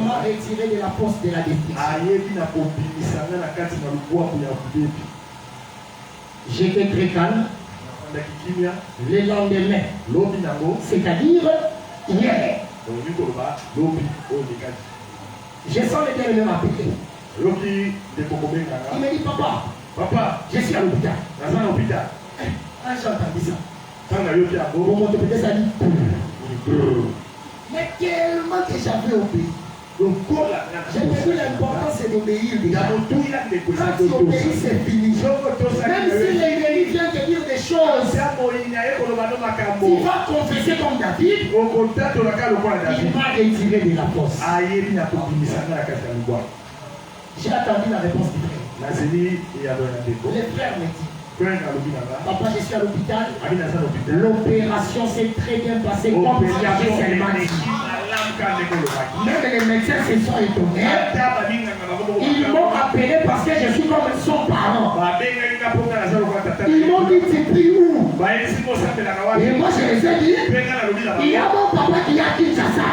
m'a retiré de la poste de la destruction. J'étais très calme. Le lendemain, c'est-à-dire hier, je sens le bien-aimé m'appeler. Il me dit papa, je suis à l'hôpital. Quand j'ai entendu ça, mon motopedeuse a dit mais tellement que j'avais obéi. J'ai vu l'importance d'obéir déjà. Quand tu obéis, c'est fini. Même si l'ennemi vient te dire des choses, tu vas confesser comme David. Il m'a retiré de la force. J'ai attendu la réponse du frère. Le frère me dit papa, je suis à l'hôpital. L'opération s'est très bien passée comme tu avais seulement dit. Même les médecins se sont étonnés. Ils m'ont appelé parce que je suis comme son parent. Ils m'ont dit tu pries où? Et moi je les ai dit, il y a mon papa qui a Kinshasa.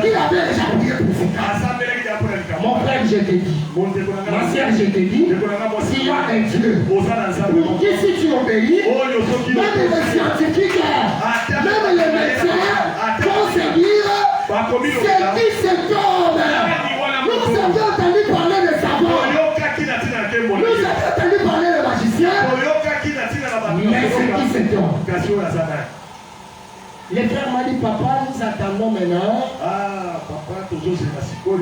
Il avait déjà prié pour ce cas. Mon frère, je te dis, ma soeur, je te dis, s'il y a un Dieu, pour qui si tu obéis, même les scientifiques, même les médecins vont se dire, c'est qui cet homme? Nous avons entendu parler de savants, nous avons entendu parler de magiciens, mais c'est qui cet homme? Le frère m'a dit, papa, nous attendons maintenant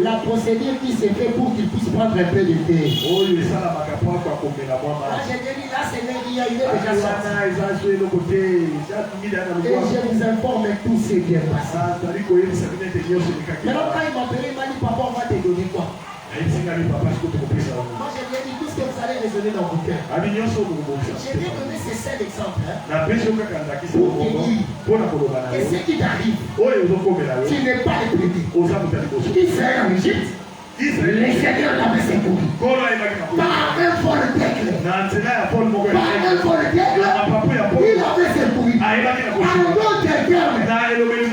la procédure qui s'est faite pour qu'il puisse prendre un peu de thé. Moi, j'ai dit, là, c'est rien, il est déjà sorti. Et je vous informe, tout s'est bien passé. Maintenant, quand il m'a appelé, il m'a dit, papa, on va te donner quoi? Moi, je lui ai dit, tout ce que vous allez raisonner dans vos cœurs. Je lui ai donné ces 5 exemples. Pour te dire que ce qui t'arrive, tu n'es pas le premier. Israël en Égypte, le Seigneur l'avait secouru. Par un vol d'aigle. Par un vol d'aigle, il avait secouru. En d'autres termes,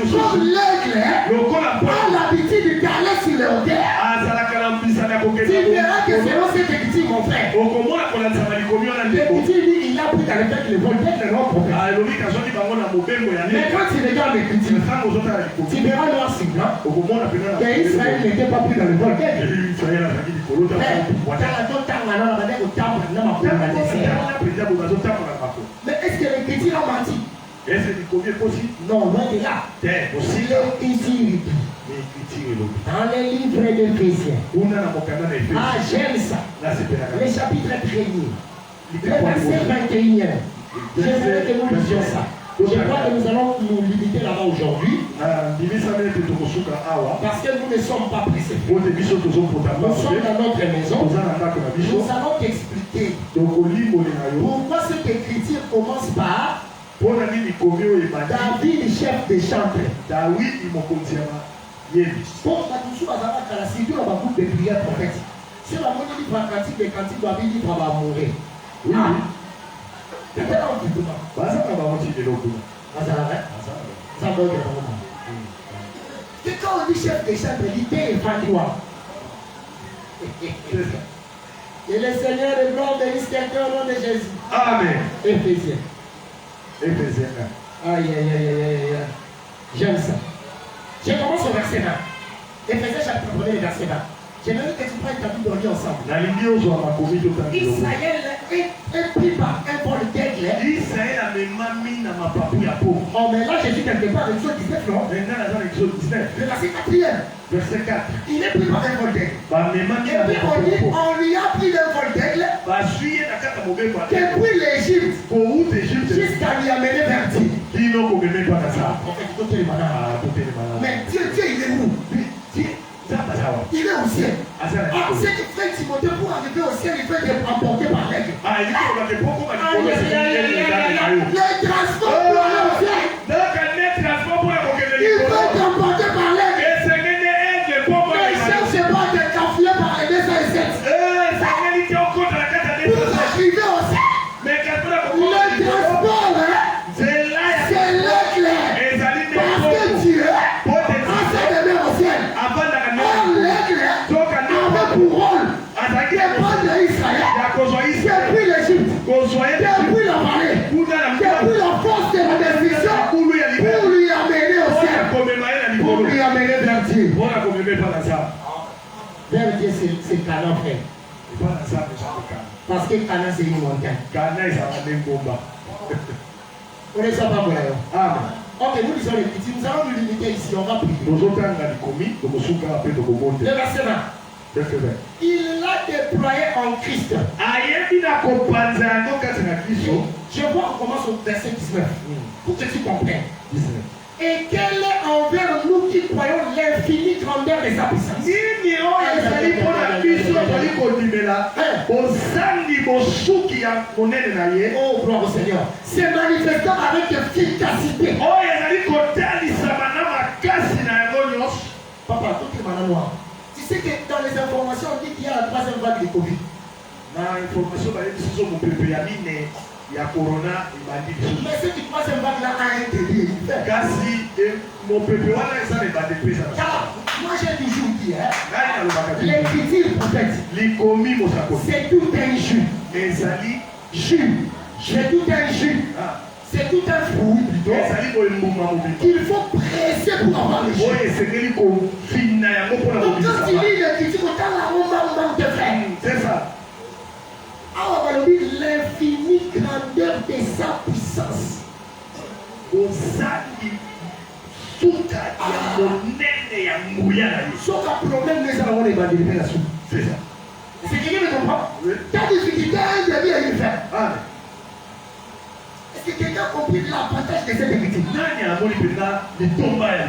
comme l'aigle a l'habitude d'aller sur le hauteur, tu verras que selon cette écriture, mon frère, l'écriture dit qu'il a pris dans le fait que le vol d'aigle non problème. Mais quand tu regardes l'écriture, tu verras noir sur blanc qu'Israël n'était pas pris dans le vol d'aigle. Mais est-ce que l'écriture a menti? Non, loin de là. L'écriture dit dans les livres d'Éphésiens. Ah, j'aime ça. Le chapitre 1er, le verset 21. J'aimerais que nous lisions ça. Je crois que nous allons nous limiter là-bas aujourd'hui. Parce que nous ne sommes pas pressés. Nous sommes dans notre maison. Nous allons t'expliquer pourquoi cette écriture commence par David, chef des chantres. Pour la douceur, c'est tout dans groupe de prière prophétique. Si la monnaie livre en cantique, les cantiques doivent vivre va mourir. Oui, oui. C'est pas un petit peu. Ça va moitié de l'eau. Ça doit être vraiment. C'est quand on dit chef des chefs, l'idée est fantois. Et le Seigneur est blanc, bénisse quelqu'un au nom de Jésus. Amen. Éphésiens. Éphésiens. Aïe, aïe, aïe, aïe, aïe. J'aime ça. Je commence au verset 20. Éphésiens chapitre 1, verset 20. J'aimerais que tu prennes ta Bible de ensemble. Israël est pris par un vol d'aigle. Israël a même mis dans ma papouille à peau. Oh, mais là, Jésus quelque part, Exode 19, non? Maintenant, dans Exode 19. Le verset 4. Verset 4. Il est pris par un vol d'aigle. Et puis on lui a pris le vol d'aigle. Depuis l'Égypte. Jusqu'à lui amener vers Dieu. Mais Dieu, il est où? Il est au ciel. C'est que frère Timothée, pour arriver au ciel, il peut être emporté par l'aigle. Le transport pour aller au ciel. Il peut être emporté par l'aigle. Ne cherchez pas de t'enfler par les 207. Pour arriver au ciel. Le transport, c'est l'aigle. Parce que Dieu, en de mer au ciel, pour rôle de prendre Israël depuis l'Égypte, depuis la vallée, depuis la force de la destruction, pour lui amener au ciel, pour lui amener vers Dieu. Vers Dieu, c'est Canaan, frère. Parce que Canaan, c'est une montagne. On ne sait pas pour Amen. Ok, nous lisons les petits, nous allons nous limiter ici, on va prier. Le verset 20. Il l'a déployé en Christ. Je vois, on commence au verset 19. Pour que tu comprennes. Et quel est envers nous qui croyons l'infinie grandeur de sa puissance? Oh, gloire au Seigneur. C'est manifestant avec efficacité. Papa, tout est maintenant noir. Tu sais que dans les informations, on dit qu'il y a la troisième vague de Covid. Mais cette troisième vague là a interdit. Moi j'ai toujours dit, les petits prophètes, c'est tout un jus. C'est tout un jus. C'est tout un fruit qu'il faut presser pour avoir le jus. Donc quand tu lis le critique, on te fait. C'est ça. Alors on va dire l'infinie grandeur de sa puissance. Sauf un problème, nous allons les bandiser là-dessus. C'est ça. C'est quelqu'un qui me comprend? Ta difficulté a un demi à y faire. Est-ce que quelqu'un a compris l'avantage de cette écriture?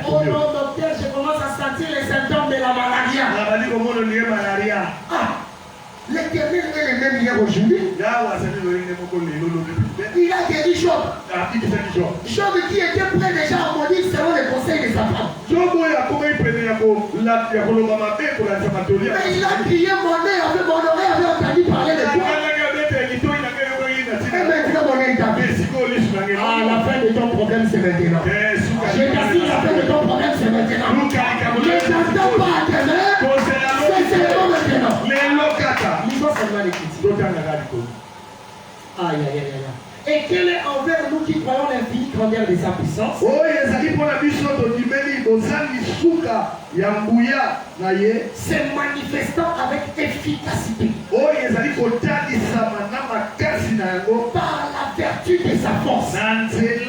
Oh non, docteur, je commence à sentir les symptômes de la malaria. L'Éternel est le même hier aujourd'hui. Il a guéri Job. Job qui était prêt déjà à mourir selon les conseils de sa femme. Mais il a crié mon oreille avait entendu parler de toi. Et maintenant mon oreille t'a fait. Ah, la fin de ton problème c'est maintenant. Je t'assure, la fin de ton problème c'est maintenant. Ne t'attends pas à demain. C'est seulement maintenant. Lisons seulement les critiques. Aïe, aïe, aïe, aïe. Et quel est envers nous qui croyons l'infinie grandeur de sa puissance? C'est manifestant avec efficacité. Par la vertu de sa force. Tu sais,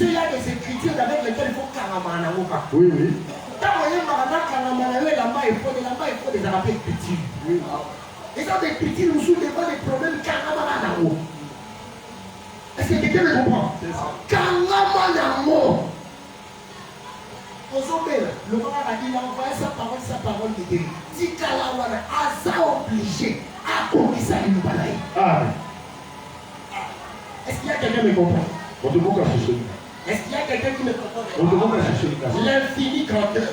il y a des écritures avec lesquelles il faut caramana. Oui, oui. Quand on est là-bas, il faut des arabes écritures. Et quand des écritures nous soulèvent des problèmes caramana. Est-ce que quelqu'un me comprend? Caramana. Le roi a dit, il a envoyé sa parole de guérison. Si Kalawana a obligé à courir ça, il nous balaye. Est-ce qu'il y a quelqu'un qui me comprend? Est-ce qu'il y a quelqu'un qui me comprend? L'infini grandeur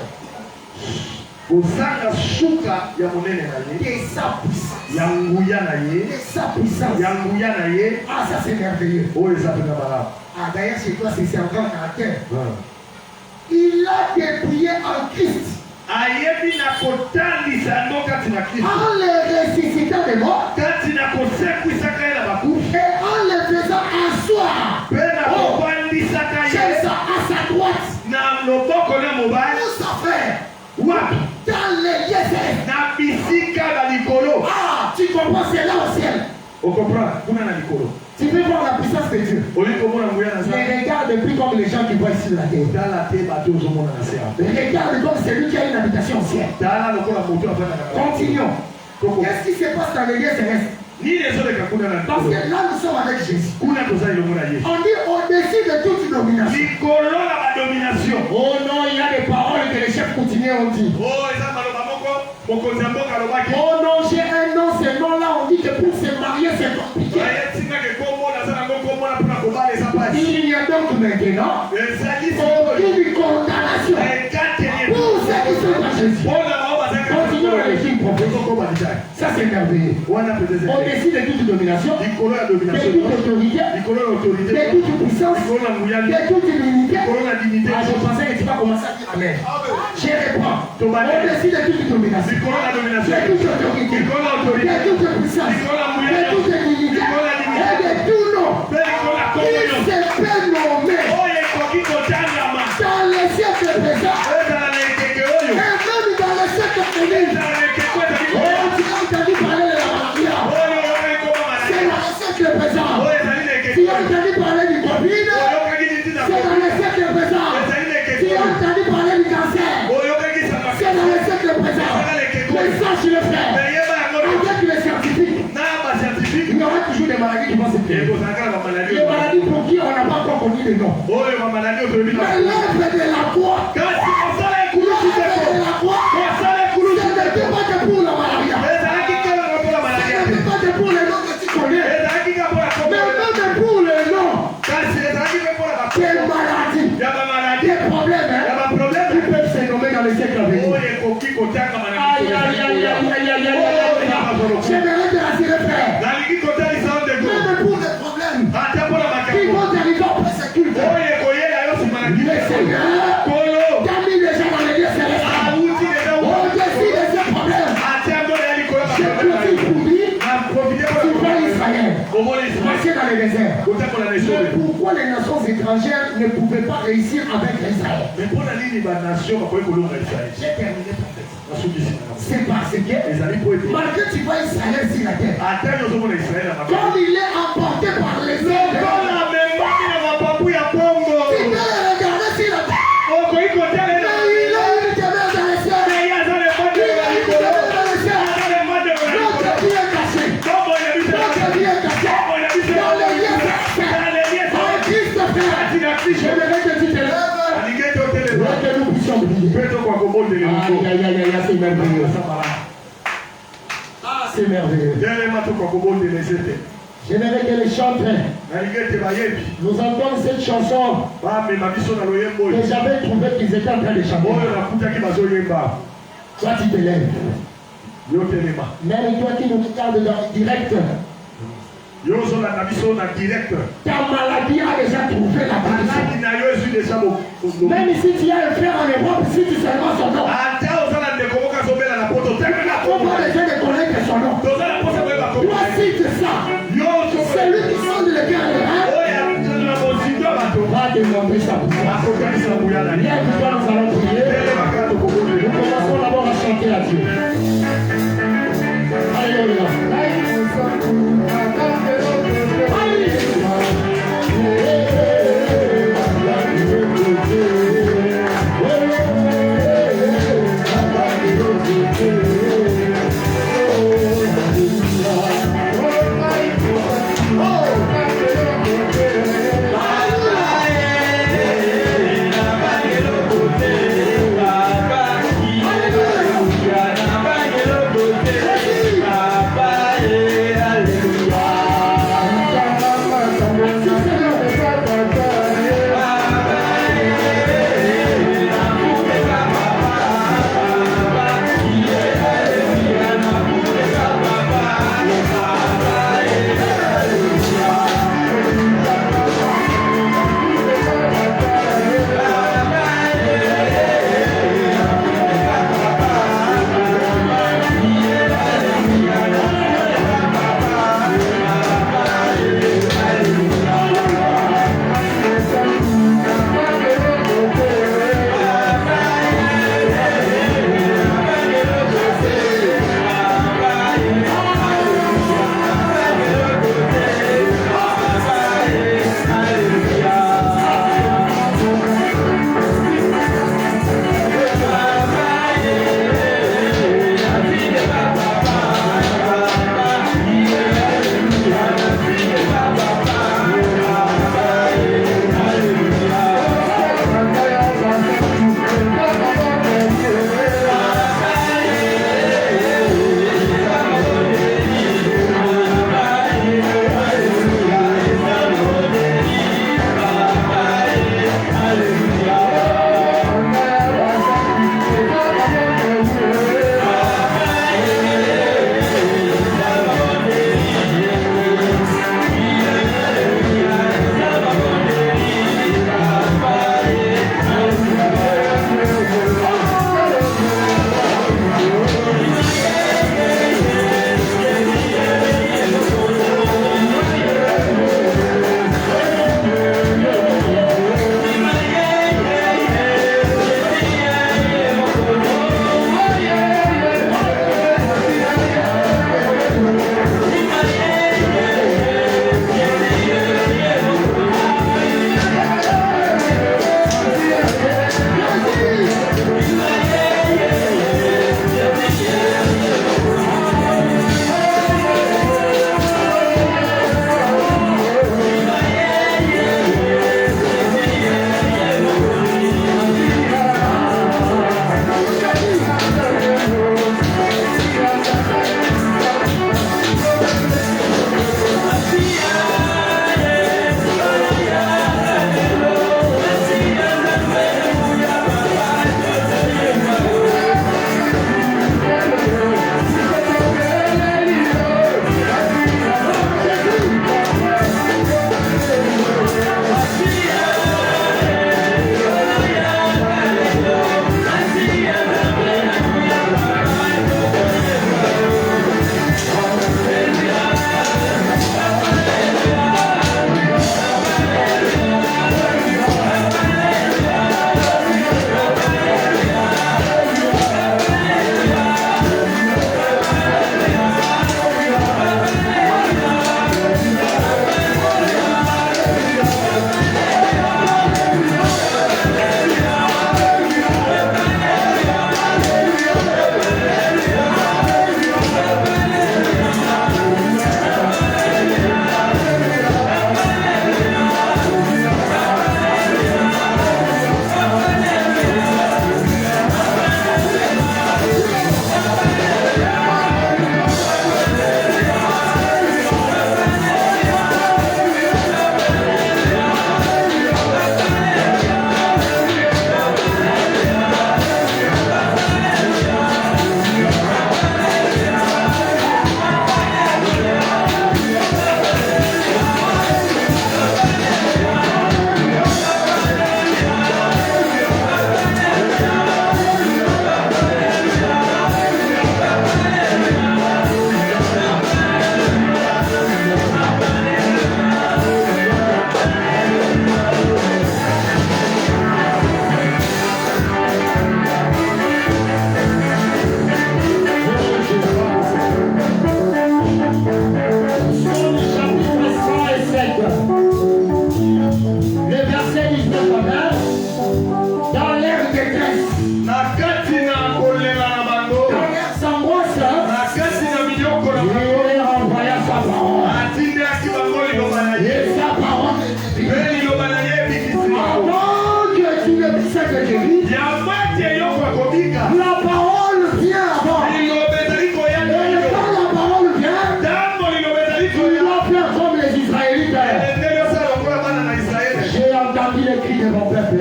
kozanga suka ya monene na ye et sa puissance. ya nguya na ye Et sa puissance. ya nguya na ye Ah, ça c'est merveilleux. oyo eza mpenza malamu. Ah, d'ailleurs, chez toi, c'est encore caractère. Il a dépouillé en Christ. ayebi na kotangisa yango kati na kristo En le ressuscitant des morts. kati na kosekwisaka ye na bakufi Et en le faisant asseoir. mpe na kobandisaka Chez ye ça, à sa droite. na loboko na mobali Tout ça fait. wapi Dans les lieux na bisika na likolo. Ah, tu comprends, c'est là au ciel. okomprendre kuna na likolo Tu veux voir la puissance de Dieu. oli komona nguya na Mais nzambe regarde plus comme les gens qui voient ici la terre. tala te bato ozomona na se yango Regarde comme celui qui a une habitation au ciel. tala lokola moto afandaka Continuons. Koko. Qu'est-ce qui se passe dans les lieux célestes? nini ezoleka kuna na Parce likolo que là, nous sommes avec Jésus. kuna tozali elongo na yesu On dit au-dessus de toute domination. likolo na badomination Oh non, il y a des paroles que les chefs coutumiers ont dit. o eza maloba moko mokonzi ya mboka alobaki Oh non, j'ai un nom, ce nom-là, on dit que pour se marier, c'est compliqué. baye tingaka kombo naza nango kombona mpona kobala eza pasi Il y a donc maintenant ezali sikoyo aucune condamnation ekateli pour ceux qui sont dans Jésus. mpona bao bazaka Continuons le régime prophétique. ezokoma litali Ça, c'est merveilleux. wana peut-être Au-dessus de toute domination, likolo ya de domination toute autorité, likolo ya autorité de toute puissance, likolo na nguyali de toute dignité. likolo na dignité Ah, je pensais que tu vas commencer à dire Amen. Je reprends. Au-dessus de toute domination, likolo na de domination toute autorité, likolo na autorité de toute puissance, likolo na de nguyali toute dignité, likolo na dignité et de tout nom. mpe likolo na kombo Il nyonso se fait nommer oyo ekoki kotangama dans les siècles présents ezala na ekeke oyo et même dans les siècles venus. ezala na ekeko ezali Oh, tu as entendu parler de la maladie. oyo oyokaki koma C'est maladi dans les siècles présents. oyo ezali na Tu ekeke as entendu parler du Covid. oyokaki ntina C'est dans les siècles présents. ezali na ekeke Tu as entendu parler du cancer. oyokaki sanga C'est dans les siècles présents. Mais sache le frère, meyeba yango avec les scientifiques, na bascientifique il y aura toujours des maladies qui vont se créer. ekozalaka na bamaladi Les maladies pour qui on n'a pas encore connu le nom. oyo bamaladi oyo toyebi Mais l'œuvre de la croix, kasi kosala ekulutu l'œuvre teko de la croix, kosala ce ekulutu n'était pas que pour la maladie. ezalaki kaka mpona Ce maladi n'était pas que pour les noms que tu connais. ezalaki kaka mpona Mais kombo même pour les noms kasi ezalaki mpe mpona des maladies, ya bamaladi des problèmes, ya hein, baproblème qui peuvent se nommer dans les siècles à venir. oyo ekoki kotangama na Aïe, aïe, aïe, aïe, aïe, aïe, aïe, aïe, aïe. J'aimerais te rassurer, frère. nalingi kotalisa o ndeko Même pour les problèmes ata mpona qui makambo vont arriver au persécuteur, oyo ekoyela yo nsima na le kilo Seigneur kolo t'a mis déjà dans les lieux célestes. awuti deja Au-dessus de ces problèmes, ata mbona ya likolo je profite pour dire, na profite tu vois Israël, omona israel marcher dans les déserts. kotakola na esobe Mais pourquoi les nations étrangères ne pouvaient pas réussir avec Israël? mais mpona nini banation bakoki kolonga israel J'ai terminé par ça. nasukisi na C'est parce que, ezali po ete malgré que tu vois Israël sur la terre, ata nyozomona israel na makambo comme il est emporté par les ailes, lokola memaki na mapapu ya kongo tu peux le regarder sur la terre. okoki kotalela Mais il a une demeure dans les cieux. ye aza le Il modelo a na une likolo demeure dans les cieux. aza le modelo na Notre likolo vie est cachée. kombo ya biso Notre vie est cachée. kombo ya biso Dans les lieux célestes. dans les lieux En Christ, frère. kati na kristo J'aimerais que tu te lèves. alingi ete otelema Pour que nous puissions prier. mpe tokwa kobondela Aïe, liko aïe, aïe, aïe, c'est merveilleux. Ah, c'est merveilleux. telema tokwa kobondela ezete J'aimerais que les chantres nalingi ete bayebi nous entendent cette chanson bamema biso na loyembo que oyo j'avais trouvé qu'ils étaient en train de chanter. oyo nakutaki bazoyemba Toi, tu te lèves. yo telema Même toi qui nous regardes dans le direct, yo ozolanda biso na direct ta maladie a déjà trouvé la guérison. maladi na yo ezwi deja Même si tu as un frère en Europe, si tu seulement son nom, ata oza na ndeko moko azobela na poto temela on kombo pas besoin de connaître son nom. toza na mposa koyeba kombo Toi, cite ça. yo C'est lui qui sonde le cœur et hein? oyo na mozindo bato Va demander sa prière. akokanisa nguya na ye Viens, toi, nous allons prier. telemaka tokobondela Nous commençons d'abord à chanter à Dieu. Alléluia. Hallelujah.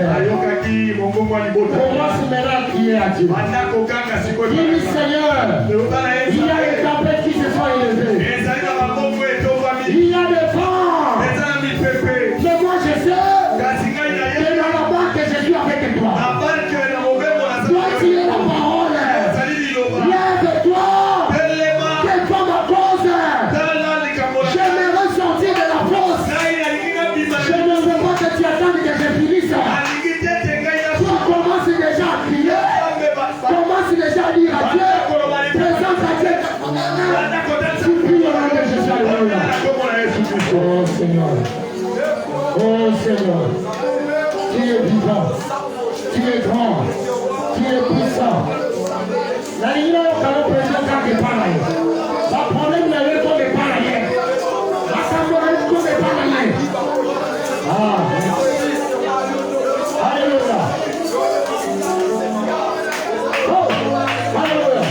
prière. Commence maintenant à crier à Dieu. Dis-lui, Seigneur, il y a des tempêtes qui se sont élevées. Il y a des vents. Mais moi je sais que dans la barque je suis avec toi. Toi tu es la parole. Lève-toi. Que toi ma cause. J'aimerais sortir de la fosse. Je ne veux pas que tu attendes que je finisse. Toi commence déjà à crier. Commence déjà à dire à Dieu. Présente à Dieu. Tu pries au nom de Jésus. Alléluia. Oh Seigneur. Oh Seigneur. Tu es vivant. Tu es grand. Tu es puissant. La ligne est dans le président quand il parle. La problème n'est pas comme il parle hier. La salle est comme il parle hier. Ah. Alléluia. Oh. Alléluia.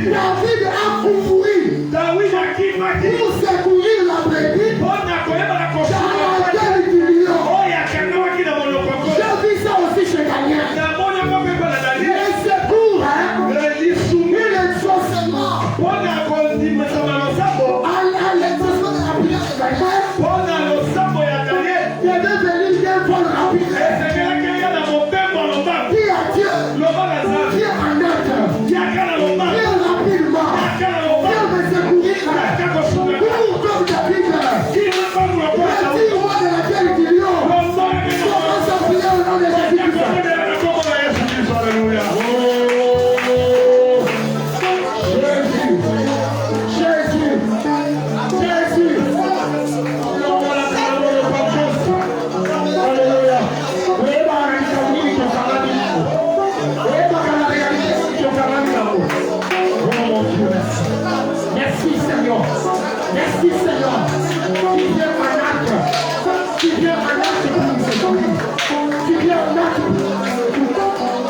David a couru pour secourir la brebis dans la gueule du lion. J'ai vu ça aussi chez Daniel. Les secours, il exaucement à l'exaucement de la prière de Daniel. Il est devenu d'un vol rapide. Dis à Dieu, dis à notre, dis rapidement, Dieu me secourir. Cours comme David. Retire-moi de la gueule du lion. Commence à prier au nom de Jésus-Christ. Alléluia. Merci Seigneur, tu viens un acte, tu viens un acte pour nous secourir, tu viens un acte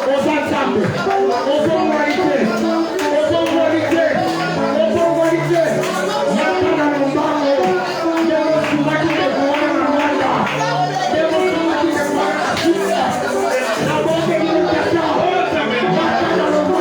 aux ensembles, aux autorités, aux autorités, aux autorités. Yatana Lombango, Demosumaki de Guana Rwanda, Demosumaki de Guana Suisse, la bonne éducation, Yatana Lombango,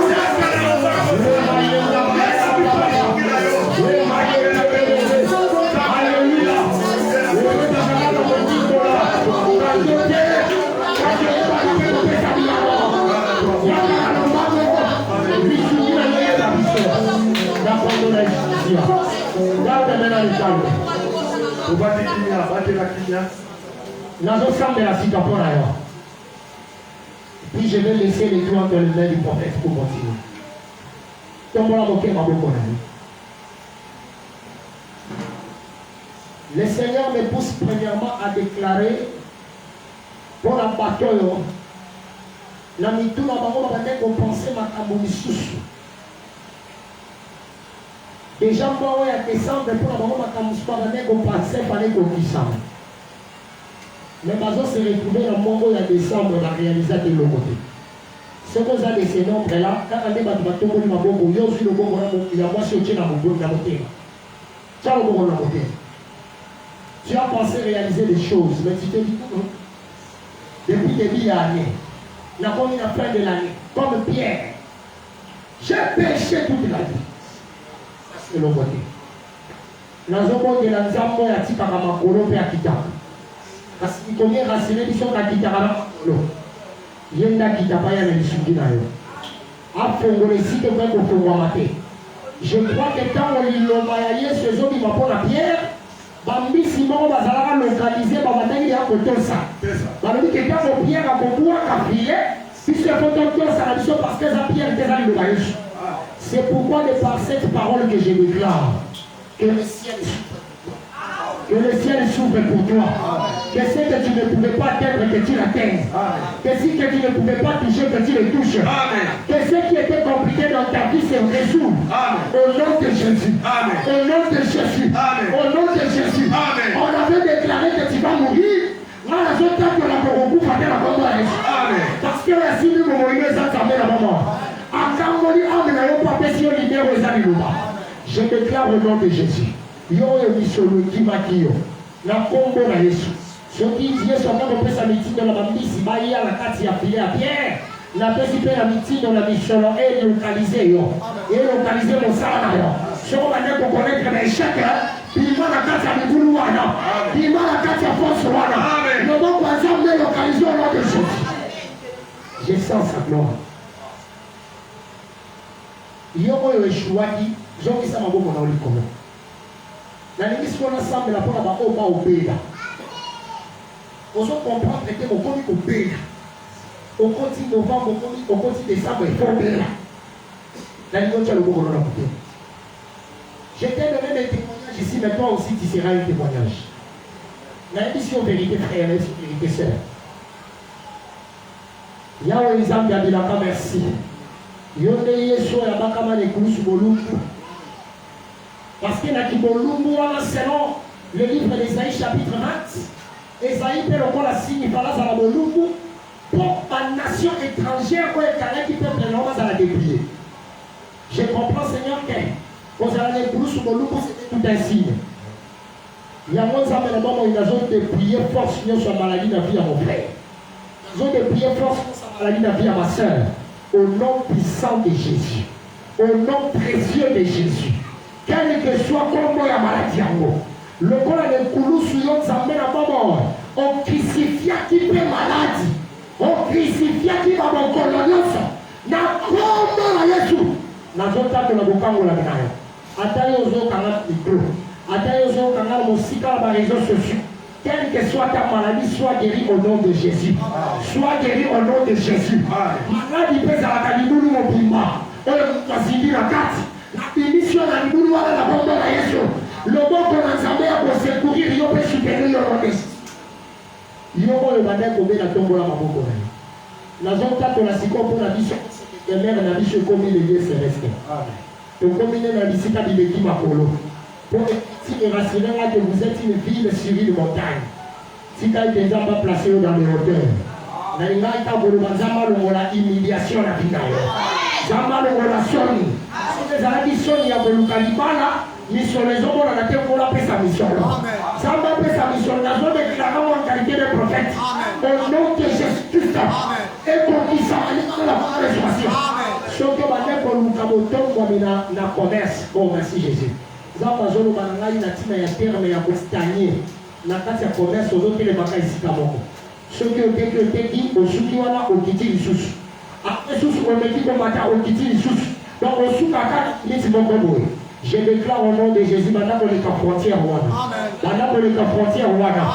puis je vais laisser les doigts dans les mains du prophète pour continuer. Le Seigneur me pousse premièrement à déclarer pour la bataille. La mituna bango va compenser ma kamboumisusu. Déjà moi à décembre pour la bango ma kamboumisusu va compenser fallait qu'on décembre. Mais Bazo s'est retrouvé dans mon à décembre dans la réalisation de l'autre côté. Ce que vous avez de ces nombres-là, quand on est dans le tombeau, il y a moi qui suis dans mon côté. Tu as pensé réaliser des choses, mais tu te dis, depuis début de l'année, la fin de l'année, comme Pierre, j'ai péché toute la vie. C'est le côté. Dans un monde de la Nzambo, il y a Tika Kamakolo et Akitaka. Parce qu'il connaît Racine, ils sont Akitaka Kamakolo. Yenda Kitapa, il y a des Sunginayo. Je crois que quand on l'a ce jour, il m'a pas la pierre. Bambi Simon va localiser, va côté ça. Va dire que quand on pierre a pouvoir appuyer, si c'est pour ça parce que la pierre était dans le maïs. C'est pourquoi de par cette parole que je déclare que le ciel souffre. Que le ciel s'ouvre pour toi. Que ce que tu ne pouvais pas atteindre, que tu l'atteignes. Que ce que tu ne pouvais pas toucher, que tu le touches. Que ce qui était compliqué dans ta vie se résout. Au nom de Jésus. Au nom de Jésus. Au nom de Jésus. On avait déclaré que tu vas mourir. Parce que la cible de mon est entamée la maman. Je déclare au nom de Jésus. Yo misolo kimakio na kombo na Yesu soki Yesu akakopesa mitindo na bambisi baya la kati ya pile ya Pierre na pesi pe na mitindo na misolo et localiser yo et localiser mosala na yo soko bande ko connaître na échec bima na kati ya migulu wana bima na kati ya force wana no bon kwa zambe localiser au nom de Jésus. Je sens sa gloire. Yo moyo eshuaki jongi sama bomo na olikomo. Na nini si on ensemble la pour avoir au bas au béda. On se comprend que on connaît au béda. On continue novembre, on continue décembre et faut béda. La nini on tient le beau dans la bouteille. Je t'ai donné des témoignages ici, mais toi aussi tu seras un témoignage. La émission vérité frère, la vérité sœur. Yahweh Nzambe abilaka merci. Yonde Yesu ya bakama ne kulusu boluku. Parce que selon le livre d'Ésaïe chapitre 20, Ésaïe peut encore la signe par là à la Bolumbu pour la nation étrangère qui peut prendre à la débrouiller. Je comprends Seigneur que vous allez sous Bolumbu c'était tout un signe. Il y a moins de moment où ils ont de prier force sur la maladie de la vie à mon frère. Ils ont de prier force sur la maladie de la vie à ma soeur. Au nom puissant de Jésus. Au nom précieux de Jésus. Quel que soit comment la maladie le corps de Koulousu yon Zambé na maman, on crucifia qui peut maladie, on crucifia qui va mon colonioso, na comment la Yesu, na zota de la bokango la binayo, atayo zo kangal micro, atayo zo kangal musika la réseaux sociaux, quelle que soit ta maladie, sois guéri au nom de Jésus, sois guéri au nom de Jésus, maladie pèse à la kanibulu mon bimba, on va s'y dire la carte. La mission de la Bible à la bombe à Yesu. Le bon qu'on a ensemble pour secourir, il peut supérieur le reste. Il y a le bandit comme la tombe à ma bombe. La zone 4 de la psycho pour la mission de mère la mission comme il est céleste. Donc comme il est la visite à l'Ibéki Makolo. Pour que rassurer que vous êtes une ville sur une montagne. Si tu as été déjà placé dans les hauteurs. Na ingaita pour le banzama la humiliation la vie d'ailleurs. Zamba le relation. Zalaki soni ya kolukalibana mission les hommes on a été pour la paix sa mission là. Zamba paix sa mission la zone de la en qualité de prophète. Au nom de Jésus Christ. Et pour qui ça va la résurrection. Ce que va faire pour nous kaboton na commerce. Oh merci Jésus. Zamba zone banangai na tina ya terme ya kostanier. Na kati ya commerce aux autres les baka ici kamoko. Ce que qui au suki wana au kiti lisusu. Après sous on me dit qu'on mata au kiti lisusu. Donc, on sous je déclare au nom de Jésus, maintenant pour les frontières, maintenant pour les frontières, maintenant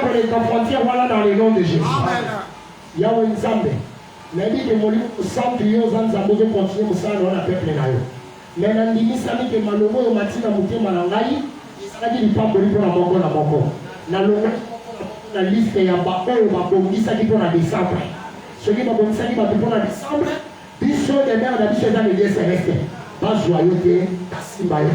pour les frontières, dans le nom de Jésus. Yahweh Nzambe, mais dit que mon livre, sans prier aux Nzambe, je continue à faire le peuple. Mais dans l'immisami que Malomo et Matina Mouté Malangaï, ça dit pas pour la Moko la Moko. Dans la liste, il y a Bako et Babongi, ça dit pour la décembre. Ce qui va comme ça, il va pour la décembre, biso de mère de biso dans le lieu céleste. Pas joyeuté, Kassimbayo,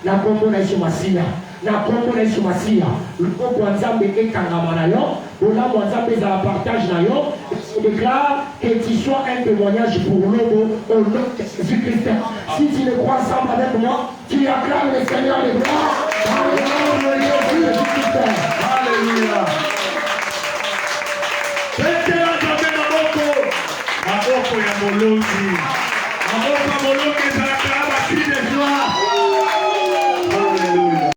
la combo na Massina, na kombo na Yesu Masiya loboko ya Nzambe ekangama na yo bolamu ya Nzambe ezala partage na yo. Je déclare que tu sois un témoignage pour l'homme au nom de Jésus-Christ. Si tu le crois ensemble avec moi, tu acclames le Seigneur les bras dans le nom de Jésus-Christ. Alléluia. Betela Nzambe maboko ya molongi. Maboko ya molongi ezalaka na bakri de joie.